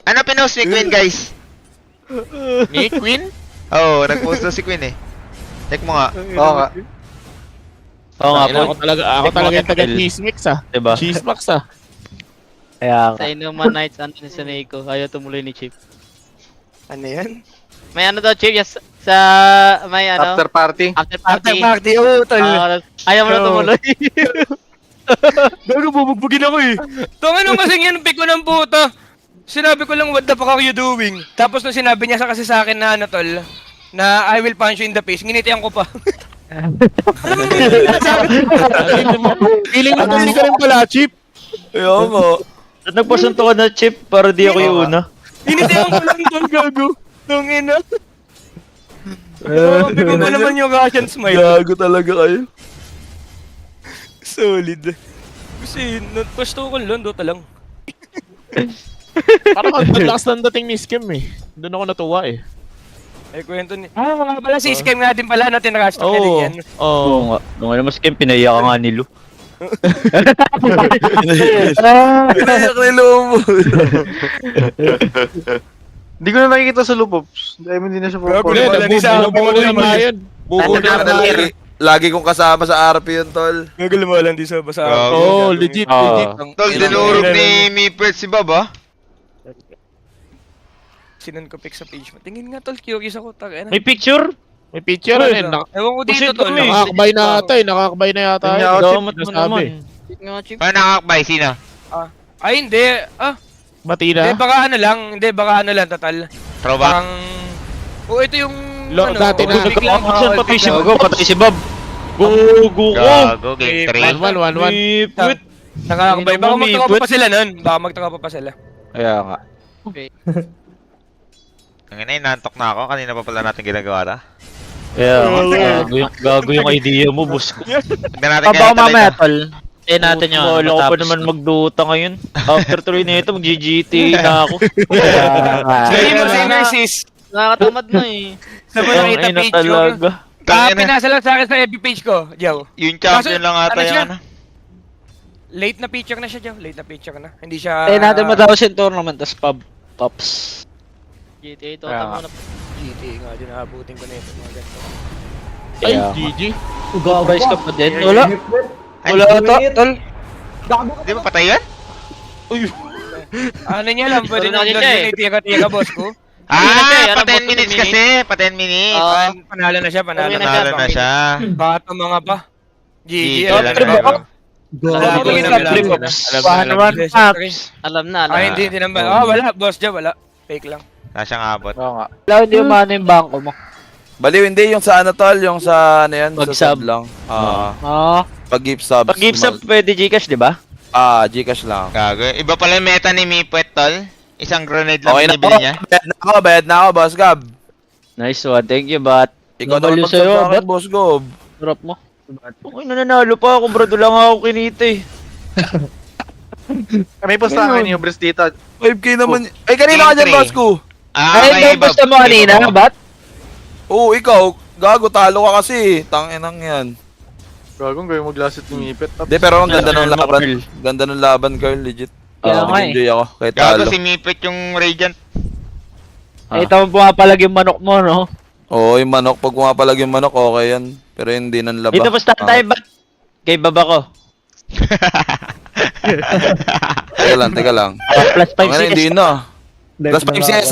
Ano pinost ni Queen, guys? Ni Queen? Oo, nag-post daw si Queen eh. Check mo nga. Oo nga. Oo nga Ako po. talaga yung taga-chismix, ah. Diba? Chismax, ah. Kaya Sa Inuman Nights, ano si Suneiko, ayaw tumuloy ni Chief. Ano yan? May ano daw, Chief, sa may ano? After party. After After party. party, oo, tol. Ayaw mo na tumuloy. Gago, bubugbugin ako eh. Tunga nung kasing yan, pick ko ng puta. Sinabi ko lang, what the fuck are you doing? Tapos nung sinabi niya kasi sa akin na ano, tol, na I will punch you in the face, nginitian ko pa. Feeling mo hindi ka rin pala, Chip. Ayaw mo. nagpasunto ka na, Chip, para di ako yung una. Nginitian ko lang, tol, gago. Tungin na. Grabe ko ba naman yung Russian smile? Gago talaga kayo. Solid. Kasi, gusto ko lang, Dota lang. Parang ang lakas ng dating ni Skim eh. Doon ako natuwa eh. Ay, kwento ni... mga pala si Scam nga din pala natin nakastock niya din yan. Oo nga. Nung alam mo, Skim, pinaya ka nga ni Lu. Pinayak ni Lobo. Hindi ko na nakikita sa Lupops. Dahil hindi na siya Grabe po. naman, hindi sa Bugo na nga yun. Bugo na nga yun. Lagi kong kasama sa RP yun, tol. Gagawin mo lang di sa basa. Gago. Oo, legit, legit. Tol, dinurog ni Mipet si Bob, ah. Sinan ko pic sa page mo. Tingin nga tol, curious ako. May picture? May picture na rin. Ewan ko dito Kasi tol. kami, Nakakabay na ata eh. Nakakabay na yata Yun eh. nga, Damat mo Sinasabi. naman. Paano nakakabay? Sino? Ay hindi. Mati Hindi, na. baka ano lang. Hindi, baka ano lang total. Throwback? Parang... ito yung... Dati na. Nagkakamaksan pati si Bob. Patay si Bob. Gugo ko. Gago, game 3. 1-1. Mipit. Nakakabay. Baka magtaka pa sila nun. Baka magtaka pa sila. Kaya nga. Ang ina, inantok na ako. Kanina pa pala natin ginagawa na. Kaya nga. Gago yung idea mo, boss ko. Tignan natin Baka kaya mamaya, talaga. tol. natin yun. Wala ko pa matapos naman na. mag-Dota ngayon. After tuloy na ito, mag-GTA na ako. Hindi mo si Narcis. Nakakatamad na eh. Sa mo nakita Ay na page talaga. pinasa lang sa akin sa FB page ko, Jow. Yung champion lang ata ano siya? yan. Late na picture na siya, Jow. Late na picture na. Hindi siya... Tayo natin matapos yung tournament, tas Pops. GTA, Dota muna. GTA nga din, nakabutin ko na ito. Mga ganito. Ay, Kaya- GG. Price ka pa din. Wala. Wala ata, tol. Di ba patay yan? Ano niya lang, pwede Laro na na din siya eh. tiyaka-tiyaka, boss ko. Hindi na siya, yan Pa ang 10 bot minutes 10 kasi. Pa 10 minutes. Oo. Panalo na siya, panalo Uwi na. Panalo na siya. Baka mga pa. GG. GG oh, lang triple na. up. Grabe Alam na na, alam triple na. ups. Alam na. Alam na. Ay, hindi naman. Wala, boss dyan, wala. Fake lang. Nasa nga abot. Oo nga. Wala, hindi umano yung bangko mo. Baliw, hindi yung sa ano, tol. Yung sa ano yan. Sa Pag-sub. sub lang. Ah. Pag-gift subs. Pag-gift sub, pwede Gcash, di ba? Gcash lang. Gago. Iba pala yung meta ni Mipet, tol. Isang grenade lang Okay na binibili ako. niya. Bayad na ako, Boss Gab. Nice one. Thank you, Bat. Ikaw naman Nabaliw mag-sub sa'yo, sa akin, Bat. Boss Gob. Drop mo. Okay, nananalo pa ako, bro. Doon lang ako kinita eh. May pustahan yung Bris dito. 5k naman. Ay, kanina ka dyan, Game Boss ko. Okay, Bob. mo kanina, Bat? Oo, ikaw. Gago, talo ka kasi. Tanginang yan. Gagong gawin mo glasit ni Mipet. Hindi, pero ang ganda ng Ano, laban. Carl? Ganda ng laban, Carl. Legit. Kaya nga eh. Nag-enjoy ako. Kahit Gago talo. si Mipet yung Radiant. Ay, tama pumapalag yung manok mo, no? Oo, yung manok. Pag pumapalag yung manok, okay yan. Pero hindi nang laba. Dito, basta tayo, Bat. Kay baba ko. Teka lang. Plus 5 Ang CS. hindi na. Plus 5 CS.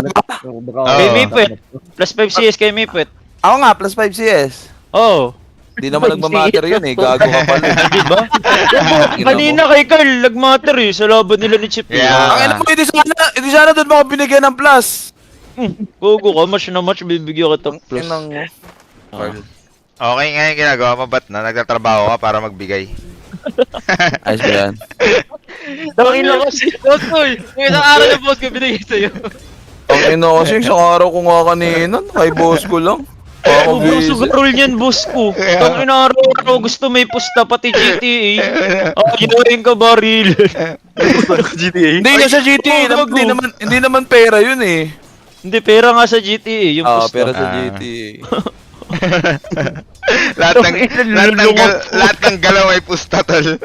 Kay Mipet. Plus 5 CS kay Mipet. Ako nga, plus 5 CS. Oh. Hindi naman nagmamatter yun eh. Gago ka pala. Di ba? Kanina kay Carl, nagmatter eh. Sa laban nila ni Chip. Yeah. Ang ina mo, hindi sana doon mo ako binigyan ng plus. Gogo ka, match na match, bibigyan kita ng plus. Inang mo. Okay, ngayon ginagawa mo, ba't na nagtatrabaho ka para magbigay? Ayos ba yan? Tangin lang kasi. Boss ko eh. Yung isang araw na boss ko binigay sa'yo. Ang ina kasi, isang araw ko nga kanina. Kay boss ko lang. Ako Ubuso busy. garol niyan, boss ko. Tang inaraw gusto may pusta pati GTA. Ayun ka baril. Hindi nga sa GTA. Gago. Hindi naman pera yun eh. Hindi, pera nga sa GTA, yung pusta. Pera sa Ah. GTA. lahat ng galaw ay pusta, tol.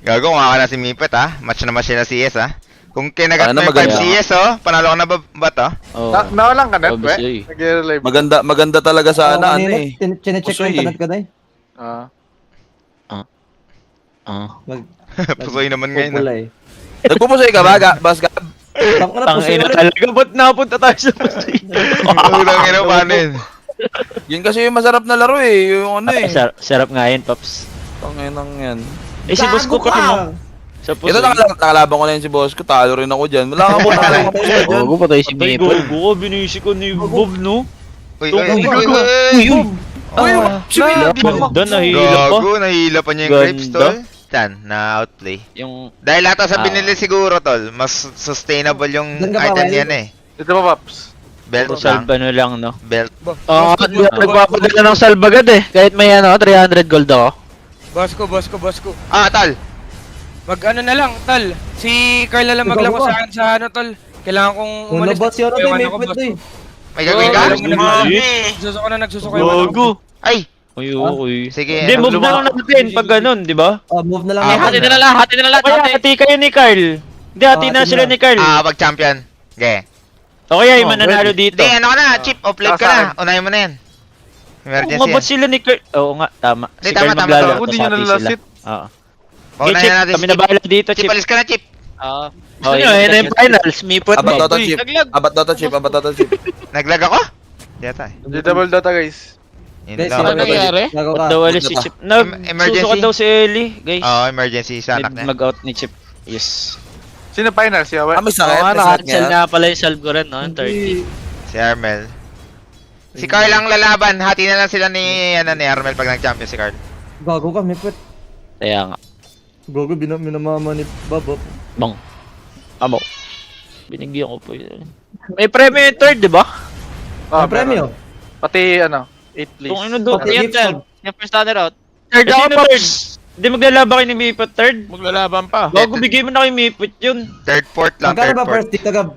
Gago, nga ka na si Mipet, ha? Match na match na CS, ha? Kung kinagat Ano, mo yung 5 maganda. CS, oh, panalo ka na ba, ba't, oh? Oh. Nawalan ka net, Obviously. we? Nag-relive. Maganda talaga sa ano eh. Chinecheck ko Pusoy. internet ko dahil. Pusoy naman ngayon, ha? eh. Nagpupusay ka ba, Boss Gab? Tang ina talaga, ba't napunta tayo sa pusoy? Ulang ina, paano yun? Yun kasi yung masarap na laro eh. Yung ano eh. Sarap nga yun, Pops. Tanginang yan. Eh, si boss ko pa rin. Sa pusoy. Ito nakalaban ko na yun si boss ko. Talo rin ako dyan. Wala kang punta lang ako dyan. Gogo, patay si Mipet. Gogo, binisi ko ni Bob, no? Uy, Ganda, nahihila pa. Gago, nahihila pa niya yung Ganda. grapes, tol. Saan? Na-outplay. Yung Dahil ata sa binili siguro, tol, mas sustainable yung Doon ka pa, item Will? yan, eh. Dito pa, Paps. Belt Salve lang. ano lang, no? Belt. Oo, hindi ako nagpapadala ng salve agad eh. Kahit may 300 gold ako. Boss ko. Ah, tal. Mag ano na lang, tol. Si Carl na lang maglako sa akin sa ano, tol. Kailangan kong umalis. boss yun, Yung may ano ko, pwede boss. eh. May gagawin ka? Nagsusuko na nagsusuko yung ano ko. Gago. Ay! Uy, uy. Sige. Hindi, move na lang natin pag ganun, di ba? Move na lang. Ah, Hati na lang, hati na lang, Kaya hati. hati kayo ni Carl. Hindi, hati na hati sila na. ni Carl. Pag champion. Okay. O kaya yung mananalo dito. Hindi, ano ka na? Chip, off-late ka na. Unahin mo na yan. Oo Emergency nga, ba't yan. sila ni Carl? Oo nga, tama. Hindi, Si Carl tama, maglalaro, tama. tapos Hindi nyo hati nalasit. sila. Oo. Paunahin Chip, na natin kami si na Chip. bahala dito, Chip, Chip. alis ka na, Chip. Oo. Oh, yun na yung finals. Mipot Abat eh. Dota chip. Naglag. Abat Dota chip. Abat Dota chip. Naglag ako? Yata eh. Hindi double data guys. Hindi Guys, daw. Ano nangyari? Ba't daw wala si Chip? Emergency. Nagsusukat daw si Ellie, guys. Oo, emergency sa anak niya. Mag-out ni Chip. Yes. Sino final? Si Awan? May sakit. Oo nga, May sakit naka-cancel nga. na pala yung salve ko rin, no? Yung 30. Si Armel. Si Carl ang lalaban. Hati na lang sila ni Armel pag nag-champion si Carl. Gago ka, may pwede. Kaya nga. Gago, minamama ni Bob. Bang. Amo. Binigyan ko po yun. May premyo yung third, di ba? Ah, Ang premyo. Pati ano, 8 please. Kung ano doon. Pati Yung gift third. shop. Yung first runner out. Third ako, Pops. Hindi maglalaban kayo ni Mipot third. Maglalaban pa. Bago bigay mo na kay Mipot yun. Third port lang, Magkano third ba port. first dito, Gab?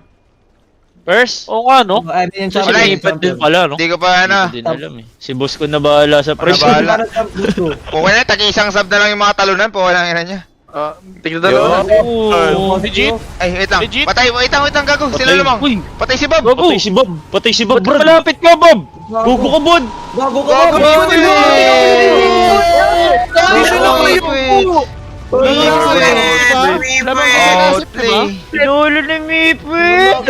First? Oo nga, no? I mean, yung So, si Wala, champion. Mipot din pala, no? Hindi ko pa ano. Hindi din alam eh. Si boss ko na bahala sa Ano first. bahala? Gusto. Kung wala, tagi-isang sub na lang yung mga talunan po. Walang ina niya. Tignan dalawa. Oo. Legit? Ay, wait lang. Legit? Patay, wait lang, gago. Sila lamang. Uy, Patay si Bob. patay si Bob. Patay si Bob. Ba't malapit ka, Bob? Gugo ka, Bod. Gago ka, Gago Bob! ka, Pinulo ni Mipot.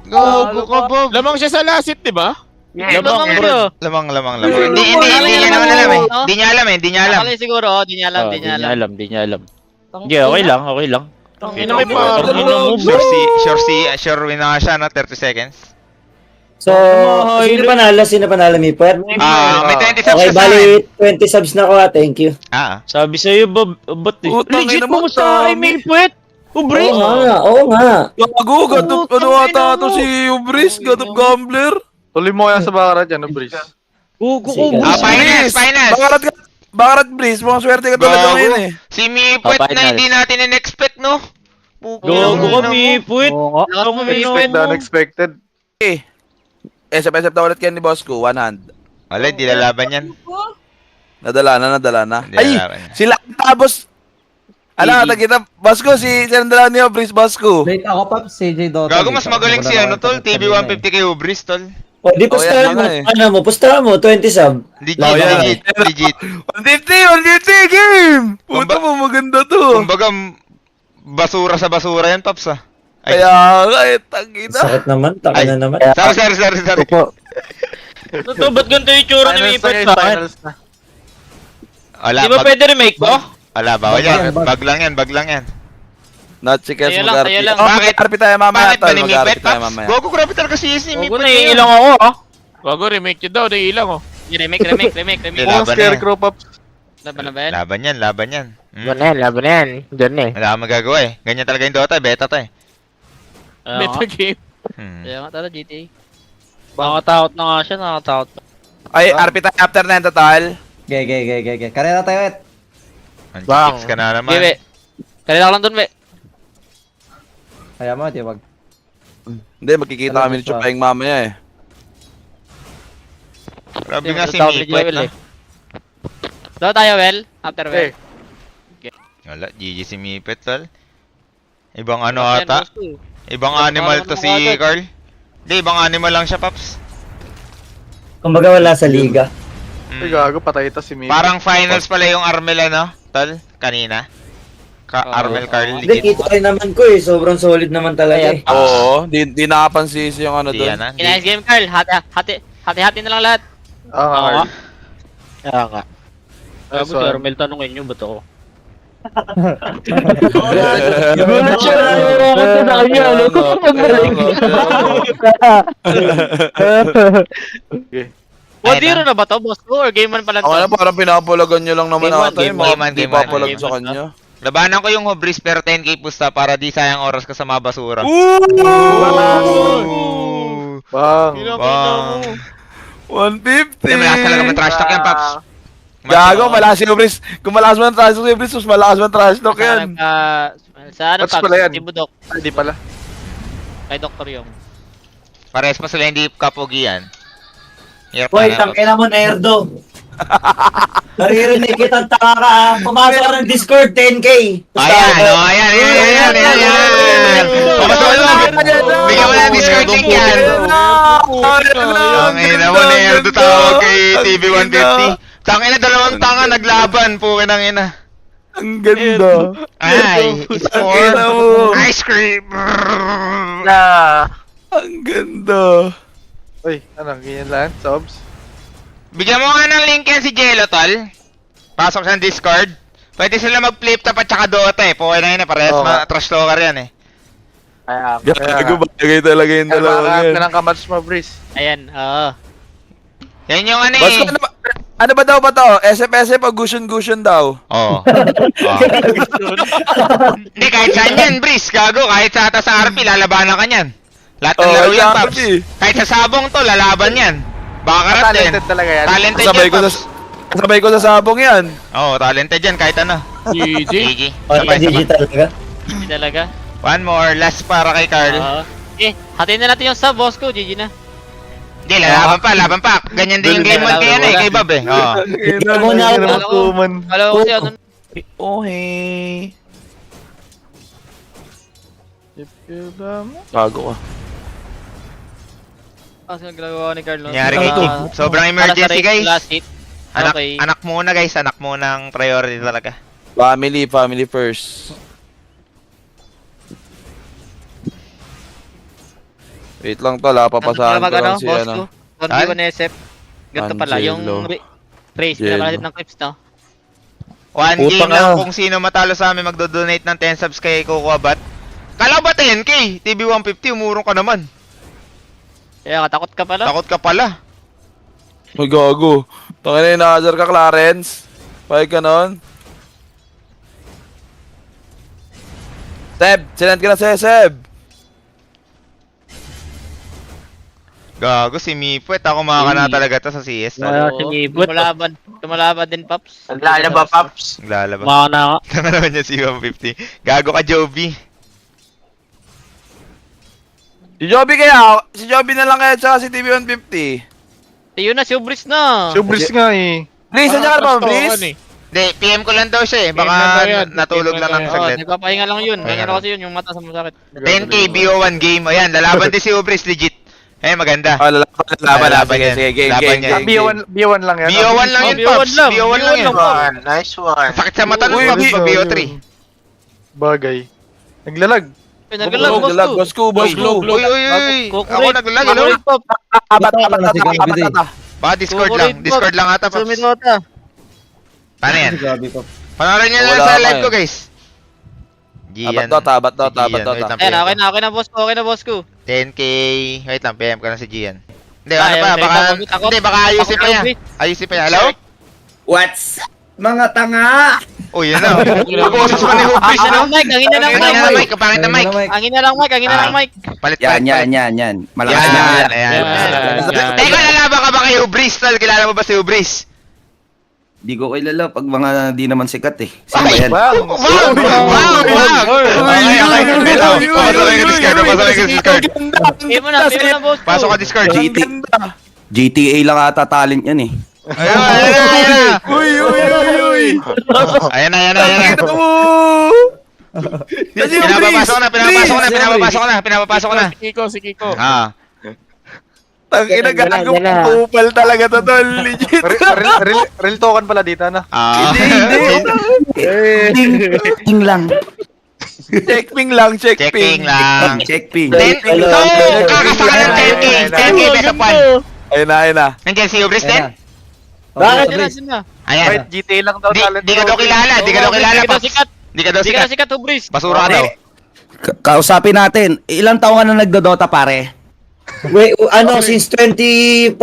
Gago ka, Bob. Lamang siya sa lasit, di ba? Lamang bro. Lamang. Hindi niya naman alam eh. Hindi niya alam. Nakali siguro, di niya alam, di niya alam. Di niya alam. Hindi, okay lang. Ina may pa. Sure win na nga siya, no? 30 seconds. So, sino panalo, Mipot? May 20 subs Okay, ka sa akin. bali 20 subs na ako, thank you. Sabi sa'yo, Bob. Ba't eh? Utang Legit ina mo mo, sa kay Tommy. Mipot. Ubri. Oo nga. Gago, gatop. Ano ata to si Ubris? Gatop gambler. Tuloy mo kaya sa bakarat yan, Breeze. Gugo Sige. ko. Finals. Bakarat Breeze. Mukhang swerte ka talaga ngayon eh. Si Mipot na finals. hindi natin in-expect, no? Gugo ka, Mipot. Lakas mo, Expect the unexpected. SF na ulit kayo ni boss ko. One hand. Wala, di lalaban yan. Nadala na. Hindi Ay! lalaban yan. Sila tapos. Ala, kita. Boss ko, si Sandra ni Ubris, boss ko. Wait, ako pa, CJ Dota. Gago, mas magaling si ano, tol. TB150 kay Ubris, tol. O, di pustahan mo. yan nga eh. Ano mo, pustahan mo, 20 sub. Legit. 150 game! Puta mo, maganda to. Kumbaga, basura sa basura yan, Paps, ah. Ay, Kaya nga, tangina. Sakit naman, taka na naman. sorry. Totoo, ba't ganito yung tsura ni Mipot sa akin? Finals na. Wala, Di ba pwede remake ko? Wala, bawal yan. Bag lang yan. Not si Kes Tayo lang, tayo lang. Bakit? Mag-RP tayo mamaya, Bakit ba tol. ni Mag-RP Mipet, tayo Paps? mamaya. Gogo, grabe talaga si Gugo Mipet na, na yun. ilang ako, ah. Gago, remake yun daw. Naiilang oh. Remake. Eh, Mukhang laban na yan. scarecrow, Pops. Laban na ba yan? Laban yan. Laban na yan. Diyan na eh. Wala kang magagawa eh. Ganyan talaga yung Dota, beta to eh. Meta game. Kaya nga tara, GTA. Nakakatakot na nga siya, nakakatakot. Ay, RP tayo after na yun, total. Ge. Karera tayo, et. Anti-tips ka na naman. Be. Kanina ka lang dun, be. Kaya mo, di wag. Hindi, magkikita kami ni Chupeng mamaya eh. Grabe nga si Down ni Mipet Joel, na. eh. Daw tayo, well? After well? Wala, GG si Mipet, tol. Ibang ano Yan, ata? boss ko. Ibang animal to si Carl. Hindi, ibang animal lang siya, Paps. Kumbaga wala sa liga. Ay, gago, patay ito si Mipet. Parang finals pala yung Armel, ano? Tol, kanina. Armel Carl, Hindi, legit. kita rin naman ko eh. Sobrang solid naman talaga eh. Oo, di nakapansisi yung ano Di doon. yan, ah. Nice game, Carl. Hati-hati na lang lahat. Ah, Kaya nga. That's Gago, why. Carmel, tanongin nyo, ba't ako? Gulat siya na yung kasi sa kanya, ano? Wadiro na ba to, boss ko? Or game man pala to? Ako na parang pinapulagan nyo lang naman Game one, ata game yung one, mga game di one, papulag game sa one, kanya. Labanan ko yung Hubris pero 10k pusta para di sayang oras ko sa mga basura. Bang. Bang. 150. Hindi, malakas talaga mag-trash talk yan, Paps. Gago, malakas si Ubris. Kung malakas mo ang trash talk si Ubris, mas malakas mo ang trash talk yan. Sa ano, Paps pala yan. Team Budok. Hindi pala. Kay Dr. Yung. Pares pa sila hindi kapugian. Hirap Boy, na, tangina mo, Nerdo. Naririnig kitang tanga ka, ha? Pumasok ka ng Discord, 10K. Ayan, oh, ayan. Pumasok mo. Bigyan mo ng Discord link yan. Ang ina mo na yan, tawag kay TV150. Tangina, dalawang tanga naglaban, pukin ang ina. Ang ganda. Ay, Ang ina mo. ice cream. Ang ganda. Uy, ano, ganyan lang, subs. Bigyan mo nga ng link yan si Jello, tol. Pasok sa Discord. Pwede sila mag-flip top at saka Dota eh. Pukin na yun eh, parehas trash talker yan eh. Gago, bagay talaga yung dalawa yan. Kailangan ka match mo, Breeze. Ayan, oo. Yan yung ano Boss, eh. ano ba daw ba to? SF o Gushon daw? Oo. Hindi, kahit saan yan, Breeze. Gago, kahit sa atas sa RP, lalabanan ka niyan. Lahat ng laro yan, Paps. Kahit sa sabong to, lalaban yan. Baka karat din. Talented talaga yan. Talented Sabay yan, ko Paps. Sabay ko sa sabong yan. Oo, talented yan, kahit ano. GG. GG. Parang GG talaga. Hindi talaga. One more, last para kay Carl. Oo. Hatiin na natin yung sub, boss ko. GG na. Hindi, laban pa. Ganyan din yung game mode kay ano eh, kay Bob eh. Oo. Alam ko kasi ano. Okay. Gago ka. Kasi nagagawa ni Carlo. Nangyari kay Kid. Sobrang emergency, guys. Last hit. Okay. Anak muna guys, anak muna ang priority talaga. Family first. Wait lang tol, papasahan ko lang si boss ano. ko? 1v1 SF. Ganito pala, yung Angelo. race, Angelo. pinapalalit ng clips, no? One Utang game lang na. kung sino matalo sa amin magdo-donate ng 10 subs kay Kukuha Bat. Kala ba 10k? TV150, umurong ka naman. Kaya katakot ka pala. Takot ka pala. Ay gago. Tangina yung nakasar ka, Clarence. Pahig ka nun. Seb! Sinend ka na sa'yo, Seb! Gago si Mipwet, ako makakana talaga to sa CS. Tumalaban din, Pops. Naglalaba, Paps. Naglalaba. Maka na ka. Tanga naman niya si 150. Gago ka, Joby. Si Joby na lang kaya tsaka si TV150. Yun na, si Ubris na. Subris nga eh. Please, saan ka ba, please? Hindi, PM ko lang daw siya eh. PM lang daw Baka yan. natulog PM lang lang ng yan. Oo, saglit. nagpapahinga lang yun. Pahinga Ganyan lang. kasi yun, yung mata sa masakit. 10k BO1 game. Ayan, lalaban din si Ubris, legit. Eh, maganda. Ah, lalaban. yan. Sige, game. B1 lang yan. BO1 lang yun, BO1 Pops. lang. BO1 lang yun. Nice one. Sakit sa mata Uy, ng Pops uy, pag BO3. Bagay. Naglalag. Naglalag, boss ko. Boss ko. Uy. Ako naglalag, hello? Baka Discord lang ata, Pops. Sumidota. Paano yan? Grabe pa. Panoorin nyo na lang Wala sa ka live eh. ko, guys. Gian. Tabat Si Gian. Dota. Wait lang, Ayan, PM okay na, boss ko. Okay na, boss ko. 10k. Wait lang, PM ko lang si Gian. Hindi, Ah, ano pa, ayun, baka, takot. hindi, baka ayusin pa niya. Ayusin pa niya. Hello? What's mga tanga? Oh, yun na. Pag-uusas pa ni Hubris, no? Angin na lang, Angin na mic. mic, kapangit na mic. Angin na lang, mic. Palit. Yan. Malakas Yan, na. ayan. Yan. Teka, lalaban ka ba kay Hubris, tol? Kilala mo ba si Hubris? Di ko kilala pag mga di naman sikat eh. Sino ba Ay, yan? wow! Okay. Pasok ka Discord, Pay mo na, boss ko. Pasok ka Discord. GTA lang ata talent yan eh. Ayun. Uy. Ayan na. Pinapapasok ko na. Si Kiko. Ah. Tangina gago. Kupal talaga to, tol. Legit. Real token pala dito, ano? Ah. Ting lang. Checkping lang. Checking lang. Check ping. Kakasaka ng 10k. 10k best of 1. Ayun na. Nandiyan si Hubris din? Bakit na? Ayan. Kahit GTA lang daw talent. Di ka daw kilala. Di ka daw kilala, Di ka daw Paps. sikat. Di ka daw Di ka na sikat. sikat, Ubris. Basura ka daw. Kausapin natin. Ilang taon ka na nagdodota pare? Wait, since 2014.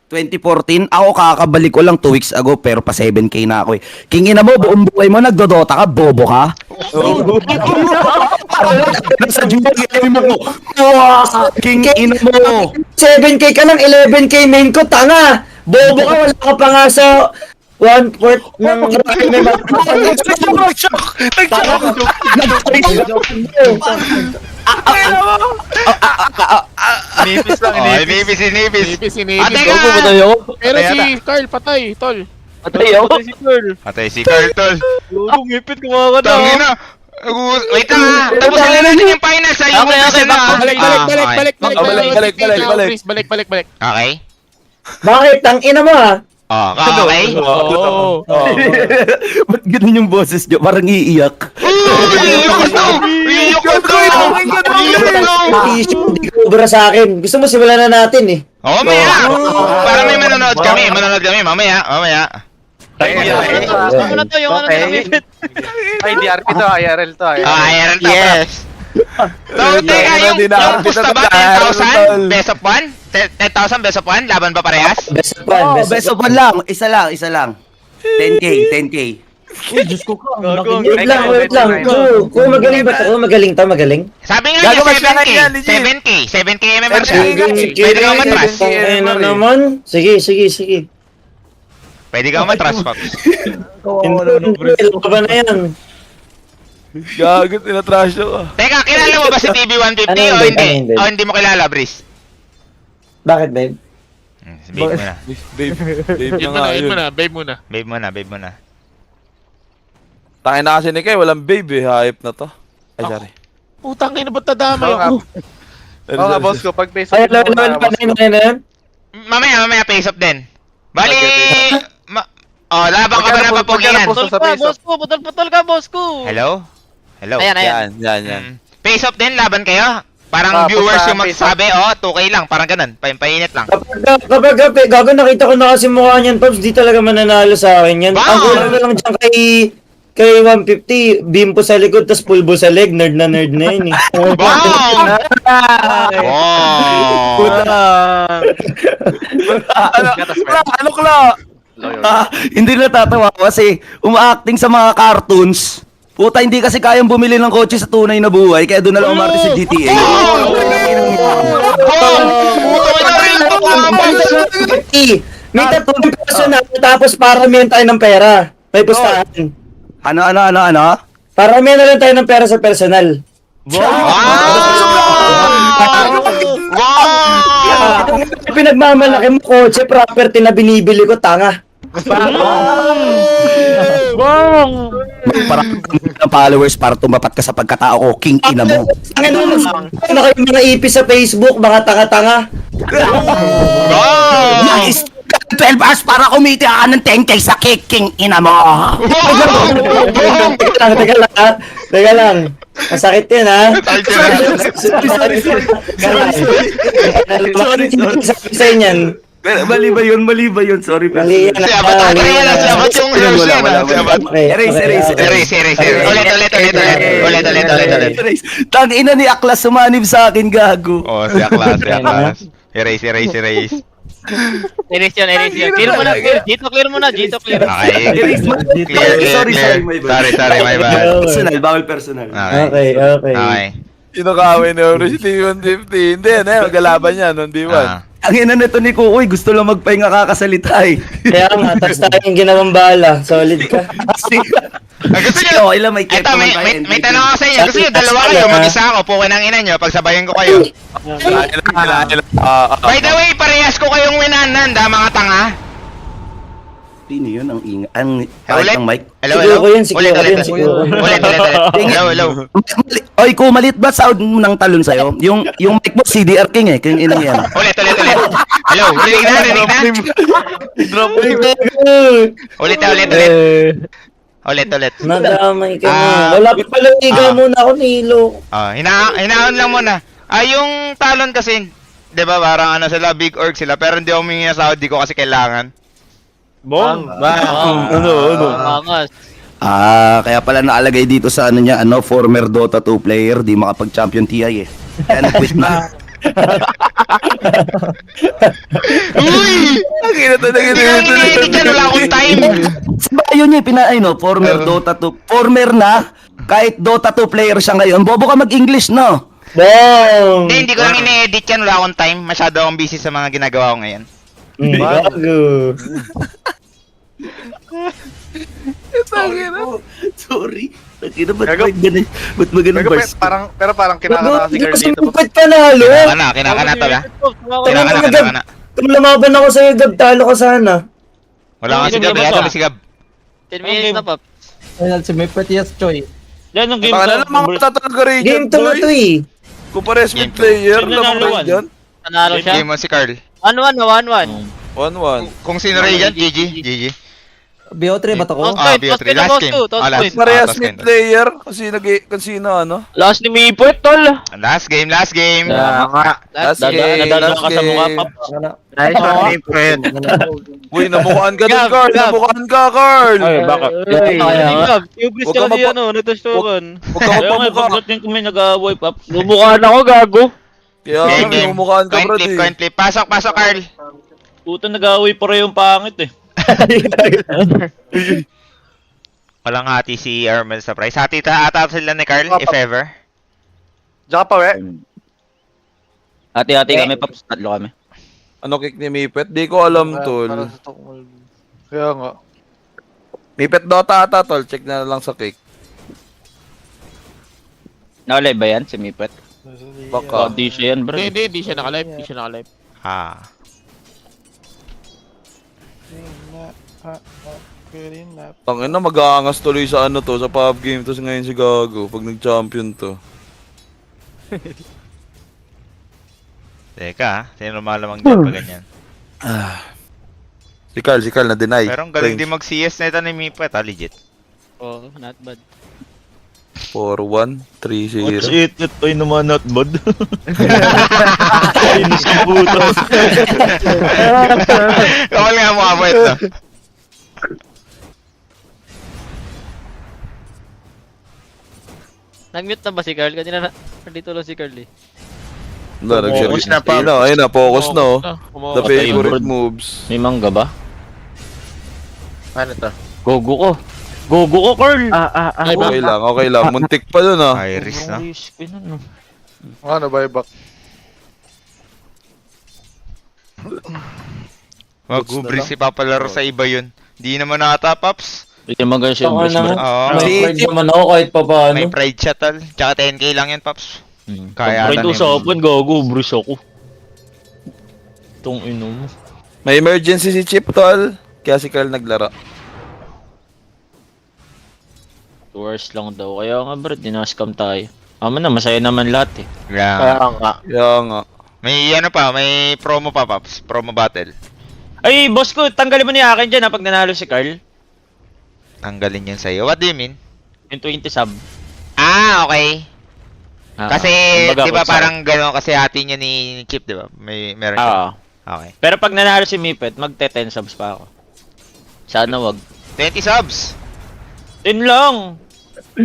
2014? Ako kakabalik ko lang 2 weeks ago pero pa 7k na ako eh. Kingina mo, buong buhay mo nagdodota ka, bobo ka? Nasa GTA mo. King ina mo. 7k ka lang, 11k main ko, tanga. Bobo ka, wala ka pa nga sa 1/4 ng Nipis lang, Oh, inipis. Nipis, Ah, teka! Pero si Carl, patay, tol. Patay ako. Patay si Carl, tol. Ngipit kumawa ka Tangina. Wait lang ha. Tapusin na natin yung finals ha. Yung Okay, umpisa na ha. Balik. Balik. Okay. Bakit? Tang ina mo ha? Okay. Oo. Ba't ganun yung boses nyo? Parang iiyak. Iyak ko to! Hindi ka ubra sa akin. Gusto mo simulan na natin eh. Oo, mamaya. Para may manonood kami. Mamaya. Ano na to, yung ano na namipit. Ay, DRP to, IRL to. Ayan to. Yes. So, teka, yung pusta ba? 10,000? Best of 1? 10,000 best of 1? Laban ba parehas? Best of one. Best of one lang. Isa lang. 10k. Wait lang. Kung magaling ba ito? Magaling. Sabi nga niya 7k. 7k MMR siya. Pwede ka matras. Ano naman? Sige. Pwede ka matras, Pops. Ilan ka ba na yan? Gagot, tinatrash ako. Teka, kilala mo ba si TV150 Ano o yung hindi? hindi? O hindi mo kilala, Brice? Bakit, babe? Babe mo na. Babe na nga yun. Babe muna. Tangin na kasi ni Kay, walang babe eh. Hype na to. Ay, sorry. Putang ina, ba't nadamay ako? Oo nga, boss ko, pag base Ay, ano? Mamaya face up din. Bali, laban ka ba na papugian? Putol ka, boss ko. Hello? Ayan. Yan. Face up din, laban kayo? Parang viewers yung magsasabi, 2K lang, parang ganun, painit lang. Kapag gago nakita ko na kasi mukha niyan, Pops, di talaga mananalo sa akin yan. Wow! Ang kulang na lang dyan kay 150, bimpo sa likod, tas pulbo sa leg, nerd na yun eh. Wow! Ano kla? Hindi natatawa kasi umaacting sa mga cartoons. Puta, hindi kasi kayang bumili ng kotse sa tunay na buhay, kaya doon na lang umarte sa GTA. May 3 personal, tapos paramihan tayo ng pera. May pustahan. Ano? Paramihan na lang tayo ng pera sa personal. Pinagmamalaki mo kotse, property na binibili ko, tanga. Para ng followers para tumapat ka sa pagkatao ko, king ina mo. Ano kayo mga ipis sa Facebook, mga tanga-tanga? Nice! 12 hours para kumiti ka ng 10k sa king ina mo. Teka lang. Masakit yun, ha? Sorry. Sa inyan. Mali ba yun? Sorry. Mali yan. Siyabat yung Erase. Ulit. Tang ina ni Aklas sumanib sa akin, gago. Si Aklas. Erase. Erase yun. Clear mo na. Dito clear. Okay. Sorry, my bad. Sorry, my bad. Bawal personal. Okay. Inakawin ni Oro si TV150. Hindi, magalaban yan, non D1. Ang ina nito ni Kukoy, gusto lang magpahinga kakasalita eh. Kaya nga, tapos tayong ginawang bala. Solid ka. Gusto nyo? Ito, may tanong ako sa inyo. Gusto nyo, dalawa kayo, mag-isa ako, pukin ang ina nyo, pagsabayan ko kayo. By the way, parehas ko kayong winanan, mga tanga. Sino yun ang ang Ulit? ng mic? Hello. Siguro yun. Ulit. Hello. Oy, ko malit ba sound ng talon sa'yo? Yung mic mo, CDR King eh. Kaya inang yan. Ulit. Hello, rinig na? Ulit. Nadamay ka na. Wala pa pala higa muna ako, Nilo. Hinaon lang muna. Yung talon kasi, di ba parang sila, big org sila, pero hindi ako humingi na sahod, di ko kasi kailangan. Angas. Kaya pala naalagay dito sa former Dota 2 player, di makapag-champion TI eh. Kaya nag-quit na. Uy! Wala akong time. Sa bayo niya, former Dota 2, former na Kahit Dota 2 player siya ngayon, bobo ka mag-English, no? Hindi ko lang ine-edit yan. Wala akong time. Masyado akong busy sa mga ginagawa ko ngayon. Sorry. Ba't ba ganun bars? Pero parang kinakanta si Carl dito. Ba't panalo? Kinakana to ba? Tama Kinakana. Gab. Kung lumaban ako sa'yo, Gab, talo ka sana. Wala nga si Gab. Wala si Gab. 10 minutes na, Pop. Yan ang game Baka na to. lang mga tatalaga rin Game 2 na to eh. Kumpares Game with two. player, Sino lamang nanalo rin dyan. Nanalo siya. Game mo si Carl. 1-1 na 1-1. 1-1. Kung sino rin yan, GG. BO3 ba to ko? Toss point, Last game. toss Ah, point. Parehas toss with game. player. Kasi ano. Last ni Mipet, tol. Last game. Last Last game. game. Nadadaan ka sa mukha, Pop. Nice one, friend. Uy, namukhaan ka dun, Gab, Carl. Gab. Namukhaan ka, Carl. Ay, bakit? Gab, hubris Huwag ka ka lang mapa- natustukan. Huwag ka Ayaw nga, magpamukha. pagdating kami nag-aaway, Pop. Lumukhaan ako, gago. Kaya Game. namumukhaan ka, Coin brad flip, eh. coin flip. Pasok, Carl. Puto nag-aaway pa rin yung pangit eh. Walang hati si Armel sa price. Hati ata sila ni Carl, if ever. Diyan ka pa, we. Hati-hati kami, Pops. Tatlo kami. Ano kick ni Mipet? Di ko alam, tol. Kaya nga. Mipet Dota ata, tol. Check na lang sa kick. Nakalive ba yan, si Mipet? Baka. Hindi siya yan, bro. Hindi siya nakalive. Ah. Tangina, mag-aangas tuloy sa ano to, sa pub game to ngayon si Gago pag nag-champion to. Teka, sino malamang dyan pa ganyan? Si Carl na-deny. Pero ang galing din mag-CS na ito ni Mipet, legit. Oh, not bad. 4-1, 3-0. it? Ito'y naman not bad. Inis ka puto. Kapal nga mukha mo ito. Nag-mute na ba si Carl? Kanina na, dito lang si Carl eh. Wala, Focus na pa. Ayun na, focus na oh. The Okay, favorite bro. moves. May mangga ba? Ano to? Gogo ko. Gogo ko, Carl! Okay lang. Muntik pa dun ah. Iris na. Ano, buyback? Mag-ubris si papalaro sa iba yun. Di naman nata, Paps. Hindi mangga siya yung best, bro. Oo. naman ako kahit pa paano. May pride siya, tol. Tsaka 10k lang yan, Paps. Kaya Pag ata sa open, gago, bris ako. Itong ino mo. May emergency si Chip, tol. Kaya si Carl naglaro. 2 hours lang daw. Kaya nga, bro, dinaskam tayo. Ama na, masaya naman lahat eh. Yeah. Kaya nga. May ano pa, may promo pa, Paps. Promo battle. Ay, boss ko, tanggalin mo ni akin dyan ha, pag nanalo si Carl. Tanggalin yun sa'yo. What do you mean? Yung 20 sub. Ah, okay. Kasi, kumbaga, di ba kung parang gano'n kasi hati niya ni Chip, di ba? Meron siya. Oo. Okay. Pero pag nanalo si Mipet, magte-10 subs pa ako. Sana wag. 20 subs. 10 lang!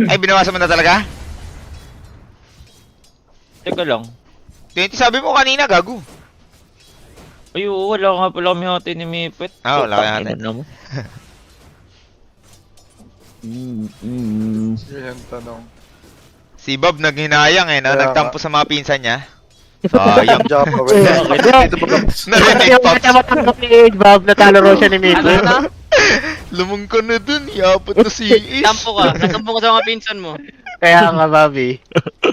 Ay, binawasan mo na talaga? Teka lang. 20 sabi mo kanina, gago. Ay, oo, wala nga pala kami hati ni Mipet. Ah, wala kami hati. Ano mo? Yan, tanong. Si Bob naghinayang eh, na nagtampo sa mga pinsan niya. Sayang. Diyan ka pa, we. Narinig, Pops. Bob, natalo raw siya ni Mito. Ano? Lumong ka na dun, yapot na si Is. Tampo ka. Nasampo ka sa mga pinsan mo. Kaya nga, Bobby.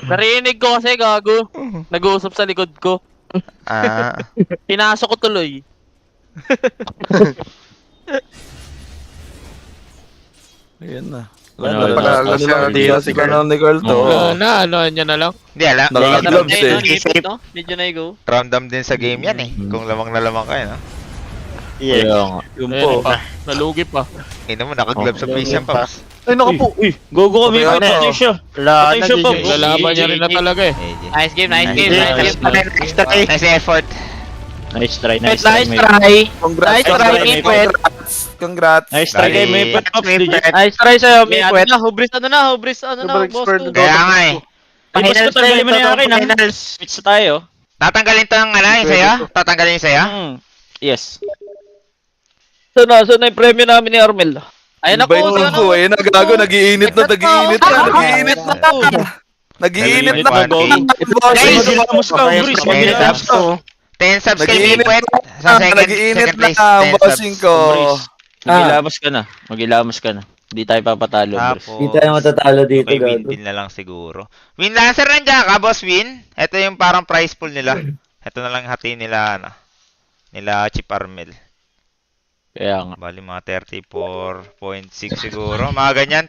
Narinig ko kasi, gago. Nag-uusap sa likod ko. Ah, Pinasok ko tuloy. Ayan na. Panalo siya. Si Carl ni Carl to. Ano niya na lang. hindi ala. Nakaka-gloves eh. Medyo na go. Random din sa game yan eh. Kung lamang na lamang kayo, no? Kaya nga. Yung Ayun po. pa. Nalugi pa. Ina mo, naka-glove sa face yan, Pops. Ay, naku po. Uy, gogo ka Mipet. Ano? Patay siya. Wala Patay siya, Pop. Lalaban niya rin na talaga eh. Nice game, nice game, nice game. Nice effort. Nice try, Nice nice try. Mipet. try. Congrats, Nice try, Mipet. Congrats. Nice try kay Mipet, Pops. Legit. Nice try sa'yo, Mipet. Hubris ano na, hubris ano na, Hubris boss for ko. the- Kaya nga eh. Ay, boss ko, tanggalin mo na yung akin ha. Switch na tayo. Tatanggalin to ng ano, yung saya? Tatanggalin yung saya? Yes. So na yung premyo namin ni Armel. Ayun ako, Invite ayun lang po, ayun na gago, nagiinit na, nagiinit na, nagiinit na. Nagiinit na. Magilamos ka, Bruce. Magilamos ka. 10 subs kay Nagiinit Mipwet. Sa na, second nagiinit place, na, 10 bossing subs. ko. Magilamos ka na. Magilamos ka na. Hindi tayo papatalo, Bruce. Tapos, Hindi tayo matatalo dito, may win gago. din na lang siguro. Win Lancer nandiyan ka, boss Win. Ito yung parang prize pool nila. Ito na lang hati nila, ano, nila Chip Armel. Kaya nga. Bali mga 34.6 siguro. Mga ganyan,